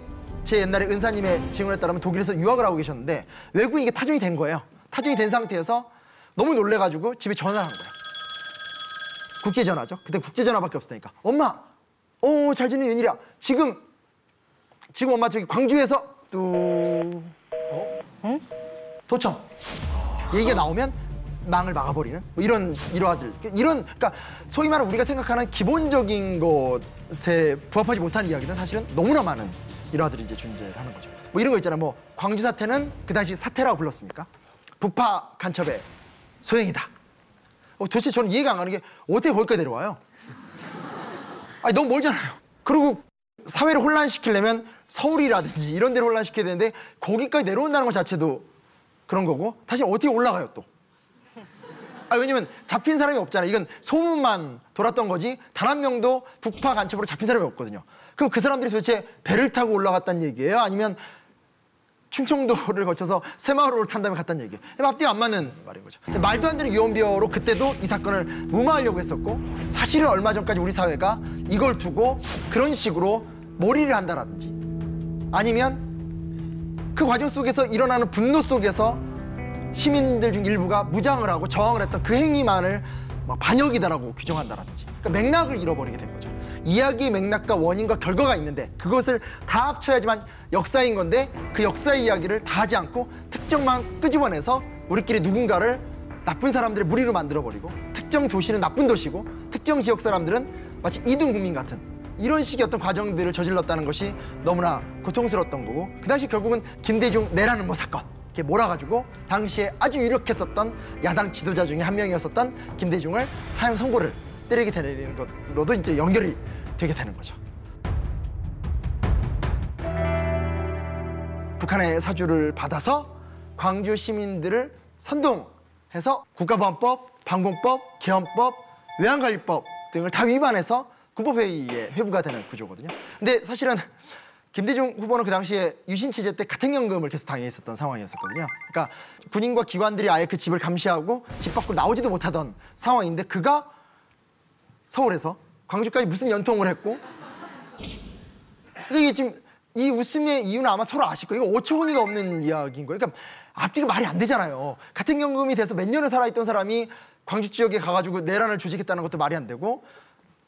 [SPEAKER 12] 제 옛날에 은사님의 증언에 따르면 독일에서 유학을 하고 계셨는데 외국인 이게 타종이 된 거예요. 타종이 된 상태에서 너무 놀래가지고 집에 전화를 한 거야. 국제전화죠. 그때 국제전화밖에 없으니까. 엄마, 잘 지낸 웬일이야. 지금 엄마 저기 광주에서 도청. 얘기가 나오면 망을 막아버리는 뭐 이런 일화들. 그러니까 소위 말하는 우리가 생각하는 기본적인 것에 부합하지 못하는 이야기는 사실은 너무나 많은 일화들이 이제 존재를 하는 거죠. 뭐 이런 거 있잖아요. 뭐 광주 사태는 그 당시 사태라고 불렀습니까? 북파 간첩의 소행이다. 도대체 저는 이해가 안 가는 게 어떻게 거기까지 내려와요? 아니 너무 멀잖아요. 그리고 사회를 혼란시키려면 서울이라든지 이런 데를 혼란시켜야 되는데 거기까지 내려온다는 것 자체도 그런 거고 다시 어떻게 올라가요 또? 왜냐면 잡힌 사람이 없잖아요. 이건 소문만 돌았던 거지 단 한 명도 북파 간첩으로 잡힌 사람이 없거든요. 그럼 그 사람들이 도대체 배를 타고 올라갔다는 얘기예요? 아니면 충청도를 거쳐서 새마을호를 탄 다음에 갔다는 얘기예요? 앞뒤가 안 맞는 말인 거죠. 말도 안 되는 유언비어로 그때도 이 사건을 무마하려고 했었고 사실은 얼마 전까지 우리 사회가 이걸 두고 그런 식으로 몰이를 한다라든지 아니면 그 과정 속에서 일어나는 분노 속에서 시민들 중 일부가 무장을 하고 저항을 했던 그 행위만을 반역이다라고 규정한다라든지 그러니까 맥락을 잃어버리게 된 거죠. 이야기의 맥락과 원인과 결과가 있는데 그것을 다 합쳐야지만 역사인 건데 그 역사의 이야기를 다 하지 않고 특정만 끄집어내서 우리끼리 누군가를 나쁜 사람들의 무리로 만들어버리고 특정 도시는 나쁜 도시고 특정 지역 사람들은 마치 이등 국민 같은 이런 식의 어떤 과정들을 저질렀다는 것이 너무나 고통스러웠던 거고 그 당시 결국은 김대중 내라는 뭐 사건 이렇게 몰아가지고 당시에 아주 유력했었던 야당 지도자 중에 한 명이었었던 김대중을 사형 선고를 때리게 되는 것으로도 이제 연결이 되게 되는 거죠. 북한의 사주를 받아서 광주 시민들을 선동해서 국가보안법, 방공법, 개헌법, 외환관리법 등을 다 위반해서 군법회의에 회부가 되는 구조거든요. 근데 사실은 김대중 후보는 그 당시에 유신체제 때 가택연금을 계속 당해 있었던 상황이었었거든요. 그러니까 군인과 기관들이 아예 그 집을 감시하고 집 밖으로 나오지도 못하던 상황인데 그가 서울에서 광주까지 무슨 연통을 했고 이게 지금 이 웃음의 이유는 아마 서로 아실 거예요. 이거 어처구니가 없는 이야기인 거예요. 그러니까 앞뒤가 말이 안 되잖아요. 가택연금이 돼서 몇 년을 살아있던 사람이 광주 지역에 가가지고 내란을 조직했다는 것도 말이 안 되고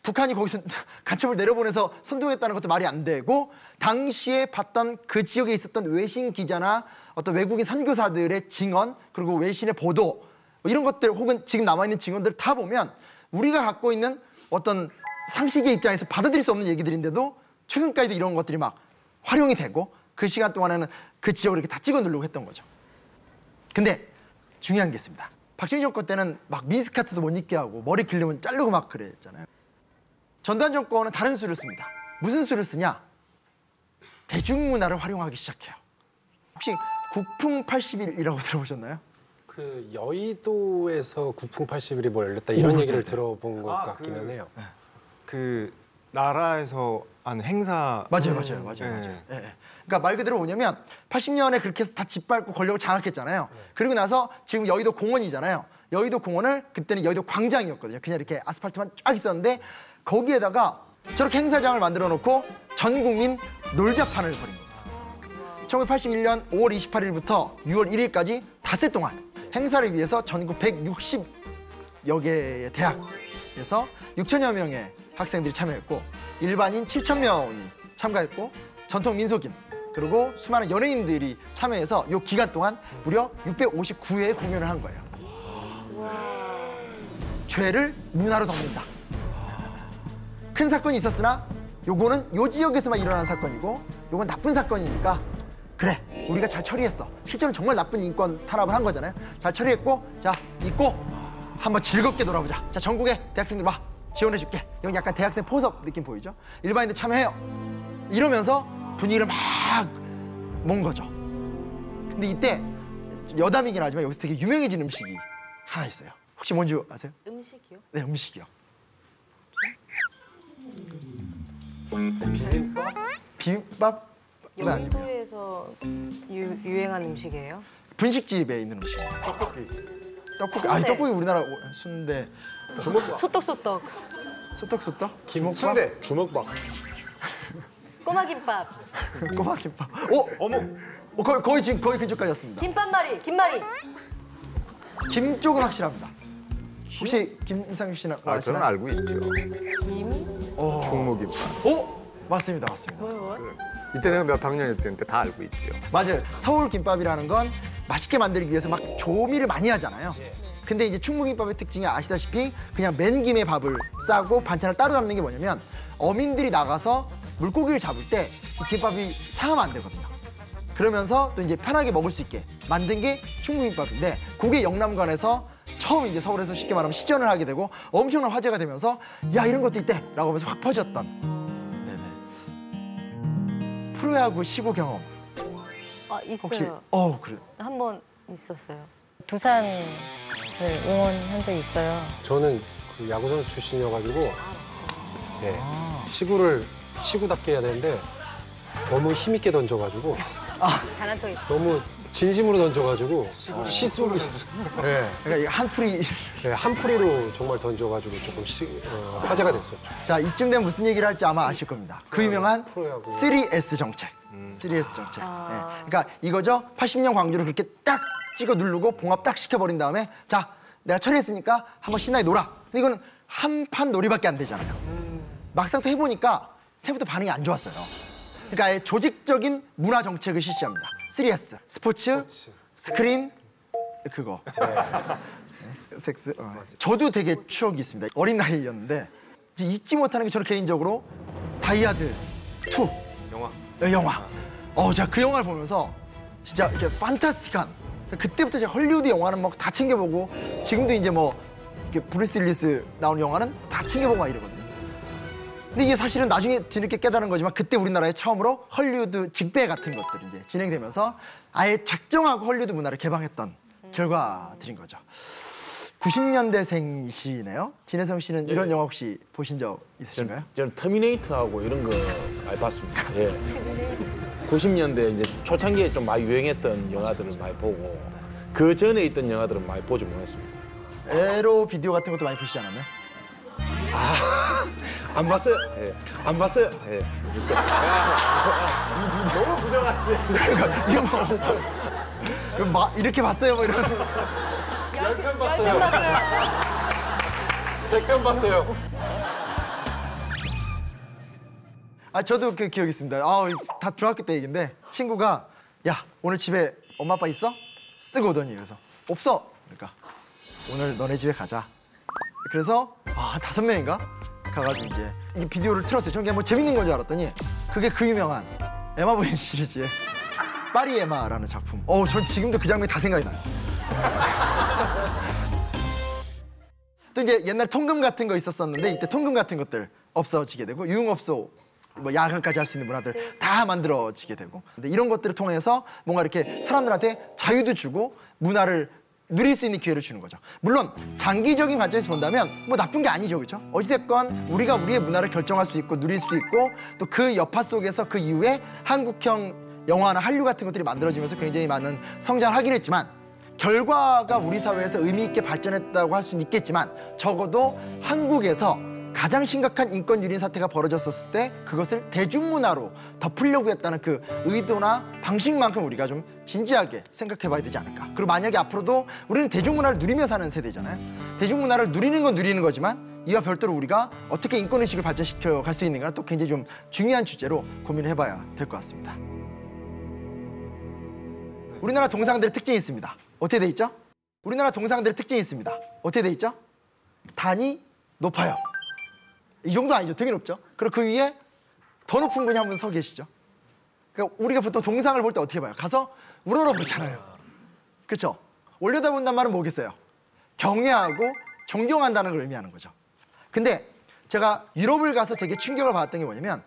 [SPEAKER 12] 북한이 거기서 간첩을 내려보내서 선동했다는 것도 말이 안 되고 당시에 봤던 그 지역에 있었던 외신 기자나 어떤 외국인 선교사들의 증언 그리고 외신의 보도 뭐 이런 것들 혹은 지금 남아있는 증언들을 다 보면 우리가 갖고 있는 어떤 상식의 입장에서 받아들일 수 없는 얘기들인데도 최근까지도 이런 것들이 막 활용이 되고 그 시간 동안에는 그 지역을 이렇게 다 찍어 누르고 했던 거죠. 근데 중요한 게 있습니다. 박정희 정권 때는 막 미니스커트도 못 입게 하고 머리 길르면 자르고 막 그랬잖아요. 전두환 정권은 다른 수를 씁니다. 무슨 수를 쓰냐? 대중문화를 활용하기 시작해요. 혹시 국풍 80일이라고 들어보셨나요?
[SPEAKER 13] 그 여의도에서 국풍 80일이 뭐 열렸다 이런 얘기를 들어본 것 같기는 해요.
[SPEAKER 14] 그 나라에서 하는 행사
[SPEAKER 12] 맞아요. 그러니까 말 그대로 뭐냐면 80년에 그렇게 해서 다 짓밟고 권력을 장악했잖아요. 그리고 나서 지금 여의도 공원이잖아요. 여의도 공원을 그때는 여의도 광장이었거든요. 그냥 이렇게 아스팔트만 쫙 있었는데 거기에다가 저렇게 행사장을 만들어 놓고 전 국민 놀자판을 벌인 겁니다. 1981년 5월 28일부터 6월 1일까지 닷새 동안 행사를 위해서 전국 160여 개의 대학에서 6천여 명의 학생들이 참여했고 일반인 7천 명이 참가했고 전통 민속인 그리고 수많은 연예인들이 참여해서 이 기간 동안 무려 659회의 공연을 한 거예요. 죄를 문화로 덮는다. 큰 사건이 있었으나 요거는 요 지역에서만 일어난 사건이고 요건 나쁜 사건이니까 그래 우리가 잘 처리했어. 실제로 정말 나쁜 인권 탄압을 한 거잖아요. 잘 처리했고 자 잊고 한번 즐겁게 놀아보자. 자 전국의 대학생들 와 지원해줄게. 여기 약간 대학생 포섭 느낌 보이죠? 일반인들 참여해요. 이러면서 분위기를 막 모은 거죠. 근데 이때 여담이긴 하지만 여기서 되게 유명해진 음식이 하나 있어요. 혹시 뭔지 아세요?
[SPEAKER 15] 음식이요?
[SPEAKER 12] 네, 음식이요. 비빔밥?
[SPEAKER 15] 여의도에서 유행한 음식이에요?
[SPEAKER 12] 분식집에 있는 음식이에요. 떡볶이. 아니 떡볶이 우리나라 순대.
[SPEAKER 15] 주먹밥. 소떡소떡.
[SPEAKER 12] 소떡소떡?
[SPEAKER 13] 김옥밥?
[SPEAKER 12] 순대.
[SPEAKER 13] 주먹밥.
[SPEAKER 15] 꼬마김밥.
[SPEAKER 12] 꼬마김밥. 어머. 거의 지금 거의 근처까지 왔습니다.
[SPEAKER 15] 김밥말이. 김말이.
[SPEAKER 12] 김 쪽은 확실합니다. 혹시 김상규 씨는 아시나요?
[SPEAKER 14] 저는 알고 있죠.
[SPEAKER 15] 김?
[SPEAKER 14] 충무김밥.
[SPEAKER 12] 오! 맞습니다.
[SPEAKER 14] 이때 내가 몇 학년이었는데 다 알고 있죠.
[SPEAKER 12] 맞아요. 서울 김밥이라는 건 맛있게 만들기 위해서 막 조미를 많이 하잖아요. 근데 이제 충무김밥의 특징이 아시다시피 그냥 맨 김에 밥을 싸고 반찬을 따로 담는 게 뭐냐면 어민들이 나가서 물고기를 잡을 때 이 김밥이 상하면 안 되거든요. 그러면서 또 이제 편하게 먹을 수 있게 만든 게 충무김밥인데 그게 영남관에서 처음 이제 서울에서 쉽게 말하면 시전을 하게 되고 엄청난 화제가 되면서 야 이런 것도 있대 라고 하면서 확 퍼졌던 네네. 프로야구 시구 경험
[SPEAKER 15] 있어요.
[SPEAKER 12] 혹시 그래.
[SPEAKER 15] 한 번 있었어요. 두산을 응원한 적이 있어요.
[SPEAKER 13] 저는 그 야구 선수 출신이어가지고 네, 시구답게 해야 되는데 너무 힘있게 던져가지고
[SPEAKER 15] 잘한 척 있어요.
[SPEAKER 13] 너무 진심으로 던져가지고 시속이 네.
[SPEAKER 12] 그러니까 한풀이
[SPEAKER 13] 네, 한풀이로 정말 던져가지고 조금 화제가 됐었죠.
[SPEAKER 12] 자 이쯤 되면 무슨 얘기를 할지 아마 아실 겁니다. 그 유명한 3S 정책. 3S 정책. 네. 그러니까 이거죠. 80년 광주를 그렇게 딱 찍어 누르고 봉합 딱 시켜버린 다음에 자 내가 처리했으니까 한번 신나게 놀아. 근데 이거는 한 판 놀이밖에 안 되잖아요. 막상 또 해보니까 생각보다 반응이 안 좋았어요. 그러니까 아예 조직적인 문화 정책을 실시합니다. 3S 스포츠, 스크린, 그거. 섹스. 저도 되게 추억이 있습니다. 어린 나이였는데 이제 잊지 못하는 게 저는 개인적으로 다이아드 2 영화. 제가 그 영화를 보면서 진짜 이렇게 판타스틱한 그때부터 제가 헐리우드 영화는 막 다 챙겨보고 지금도 이제 뭐 이렇게 브루스 윌리스 나오는 영화는 다 챙겨보고 막 이러거든요. 근데 이게 사실은 나중에 뒤늦게 깨달은 거지만 그때 우리나라에 처음으로 헐리우드 직배 같은 것들이 이제 진행되면서 아예 작정하고 헐리우드 문화를 개방했던 결과들인 거죠. 90년대생이시네요. 진혜성 씨는 이런 영화 혹시 보신 적 있으신가요?
[SPEAKER 16] 저는 터미네이터하고 이런 거 많이 봤습니다. 예. 90년대 이제 초창기에 좀 많이 유행했던 영화들을 많이 보고 그 전에 있던 영화들은 많이 보지 못했습니다.
[SPEAKER 12] 에로 비디오 같은 것도 많이 보시지 않았나요?
[SPEAKER 16] 안 봤어요. 예. 안 봤어요. 예. 진짜. 너무 부정하지.
[SPEAKER 12] 이거 이렇게 봤어요, 뭐 이런.
[SPEAKER 13] 10편 봤어요. 100편 봤어요.
[SPEAKER 12] 저도 그 기억이 있습니다. 다 중학교 때 얘기인데 친구가 야 오늘 집에 엄마 아빠 있어? 쓰고 오더니 그래서 없어. 그러니까 오늘 너네 집에 가자. 그래서 한 5명인가 가가지고 이제 이 비디오를 틀었어요. 저는 그냥 뭐 재밌는 건 줄 알았더니 그게 그 유명한 에마 부인 시리즈의 파리 에마라는 작품. 전 지금도 그 장면이 다 생각이 나요. 또 이제 옛날 통금 같은 거 있었었는데 이때 통금 같은 것들 없어지게 되고 유흥업소 뭐 야간까지 할 수 있는 문화들 다 만들어지게 되고 근데 이런 것들을 통해서 뭔가 이렇게 사람들한테 자유도 주고 문화를 누릴 수 있는 기회를 주는 거죠. 물론 장기적인 관점에서 본다면 뭐 나쁜 게 아니죠, 그렇죠? 어찌됐건 우리가 우리의 문화를 결정할 수 있고 누릴 수 있고 또 그 여파 속에서 그 이후에 한국형 영화나 한류 같은 것들이 만들어지면서 굉장히 많은 성장을 하긴 했지만 결과가 우리 사회에서 의미 있게 발전했다고 할 수는 있겠지만 적어도 한국에서 가장 심각한 인권 유린 사태가 벌어졌었을 때 그것을 대중문화로 덮으려고 했다는 그 의도나 방식만큼 우리가 좀 진지하게 생각해 봐야 되지 않을까. 그리고 만약에 앞으로도 우리는 대중문화를 누리며 사는 세대잖아요. 대중문화를 누리는 건 누리는 거지만 이와 별도로 우리가 어떻게 인권의식을 발전시켜 갈 수 있는가 또 굉장히 좀 중요한 주제로 고민을 해봐야 될 것 같습니다. 우리나라 동상들의 특징이 있습니다. 어떻게 돼 있죠? 우리나라 동상들의 특징이 있습니다. 어떻게 돼 있죠? 단이 높아요. 이 정도 아니죠? 되게 높죠? 그리고 그 위에 더 높은 분이 한 분 서 계시죠? 그러니까 우리가 보통 동상을 볼 때 어떻게 봐요? 가서 우러러보잖아요. 그렇죠? 올려다본단 말은 뭐겠어요? 경외하고 존경한다는 걸 의미하는 거죠. 근데 제가 유럽을 가서 되게 충격을 받았던 게 뭐냐면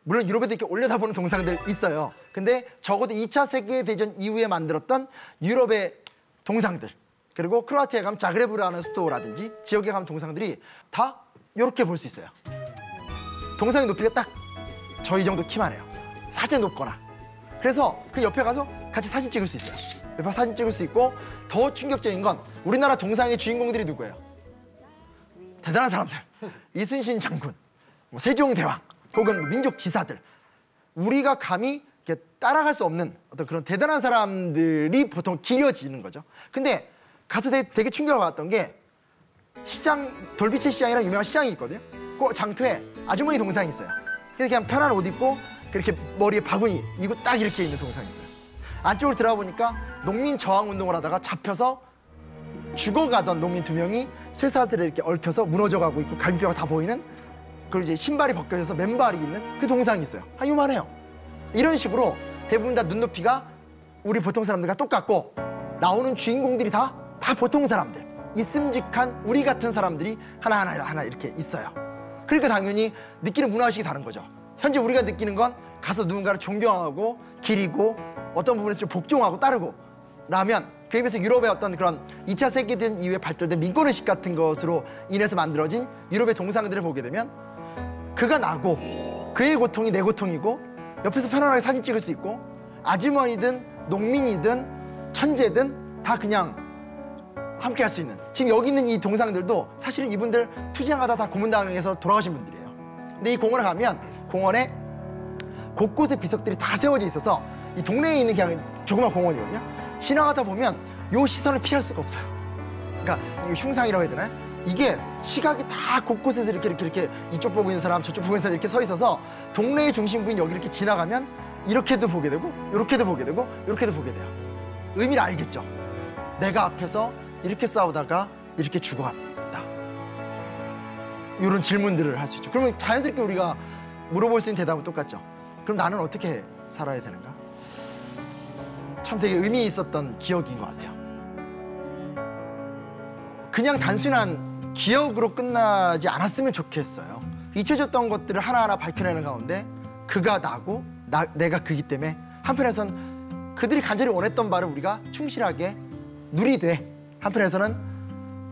[SPEAKER 12] 물론 유럽에도 이렇게 올려다보는 동상들 있어요. 근데 적어도 2차 세계대전 이후에 만들었던 유럽의 동상들 그리고 크로아티아에 가면 자그레브라는 수도라든지 지역에 가면 동상들이 다 이렇게 볼 수 있어요. 동상의 높이가 딱 저희 정도 키만 해요. 살짝 높거나. 그래서 그 옆에 가서 같이 사진 찍을 수 있어요. 옆에 사진 찍을 수 있고 더 충격적인 건 우리나라 동상의 주인공들이 누구예요? 대단한 사람들. 이순신 장군, 세종대왕, 혹은 민족 지사들. 우리가 감히 이렇게 따라갈 수 없는 어떤 그런 대단한 사람들이 보통 기려지는 거죠. 근데 가서 되게 충격을 받았던 게 시장, 돌비치 시장이라는 유명한 시장이 있거든요. 그 장터에 아주머니 동상이 있어요. 그래서 그냥 편한 옷 입고 그렇게 머리에 바구니 이거 딱 이렇게 있는 동상이 있어요. 안쪽으로 들어가 보니까 농민 저항 운동을 하다가 잡혀서 죽어가던 농민 2명이 쇠사슬에 이렇게 얽혀서 무너져가고 있고 갈비뼈가 다 보이는 그리고 이제 신발이 벗겨져서 맨발이 있는 그 동상이 있어요. 한 요만해요. 이런 식으로 대부분 다 눈높이가 우리 보통 사람들과 똑같고 나오는 주인공들이 다 보통 사람들, 있음직한 우리 같은 사람들이 하나 이렇게 있어요. 그러니까 당연히 느끼는 문화의식이 다른 거죠. 현재 우리가 느끼는 건 가서 누군가를 존경하고 기리고 어떤 부분에서 좀 복종하고 따르고 라면, 그에 비해서 유럽의 어떤 그런 2차 세계대전 이후에 발달된 민권의식 같은 것으로 인해서 만들어진 유럽의 동상들을 보게 되면 그가 나고 그의 고통이 내 고통이고 옆에서 편안하게 사진 찍을 수 있고 아주머니든 농민이든 천재든 다 그냥 함께 할 수 있는, 지금 여기 있는 이 동상들도 사실은 이분들 투쟁하다 다 고문당해서 돌아가신 분들이에요. 근데 이 공원에 가면 공원에 곳곳에 비석들이 다 세워져 있어서 이 동네에 있는 그냥 조그만 공원이거든요. 지나가다 보면 요 시선을 피할 수가 없어요. 그러니까 이 흉상이라고 해야 되나요? 이게 시각이 다 곳곳에서 이렇게 이쪽 보고 있는 사람 저쪽 보고 있는 사람 이렇게 서 있어서 동네의 중심부인 여기 이렇게 지나가면 이렇게도 보게 되고 이렇게도 보게 되고 이렇게도 보게 돼요. 의미를 알겠죠? 내가 앞에서 이렇게 싸우다가 이렇게 죽어갔다. 이런 질문들을 할 수 있죠. 그러면 자연스럽게 우리가 물어볼 수 있는 대답은 똑같죠. 그럼 나는 어떻게 살아야 되는가? 참 되게 의미 있었던 기억인 것 같아요. 그냥 단순한 기억으로 끝나지 않았으면 좋겠어요. 잊혀졌던 것들을 하나하나 밝혀내는 가운데 그가 나고 내가 그기 때문에 한편에선 그들이 간절히 원했던 바를 우리가 충실하게 누리되, 한편에서는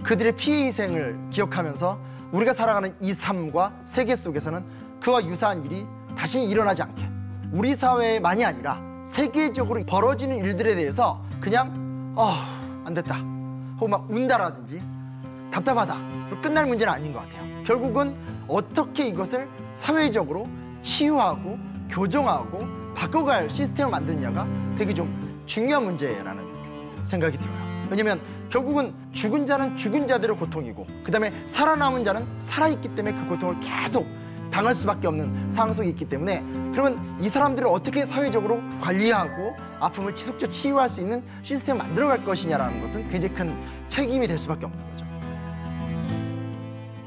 [SPEAKER 12] 그들의 피해 희생을 기억하면서 우리가 살아가는 이 삶과 세계 속에서는 그와 유사한 일이 다시 일어나지 않게, 우리 사회만이 아니라 세계적으로 벌어지는 일들에 대해서 그냥 안 됐다 혹은 막 운다라든지 답답하다 그리고 끝날 문제는 아닌 것 같아요. 결국은 어떻게 이것을 사회적으로 치유하고 교정하고 바꿔갈 시스템을 만드느냐가 되게 좀 중요한 문제라는 생각이 들어요. 왜냐면 결국은 죽은 자는 죽은 자대로 고통이고 그다음에 살아남은 자는 살아있기 때문에 그 고통을 계속 당할 수밖에 없는 상황 속에 있기 때문에, 그러면 이 사람들을 어떻게 사회적으로 관리하고 아픔을 지속적으로 치유할 수 있는 시스템을 만들어갈 것이냐라는 것은 굉장히 큰 책임이 될 수밖에 없는 거죠.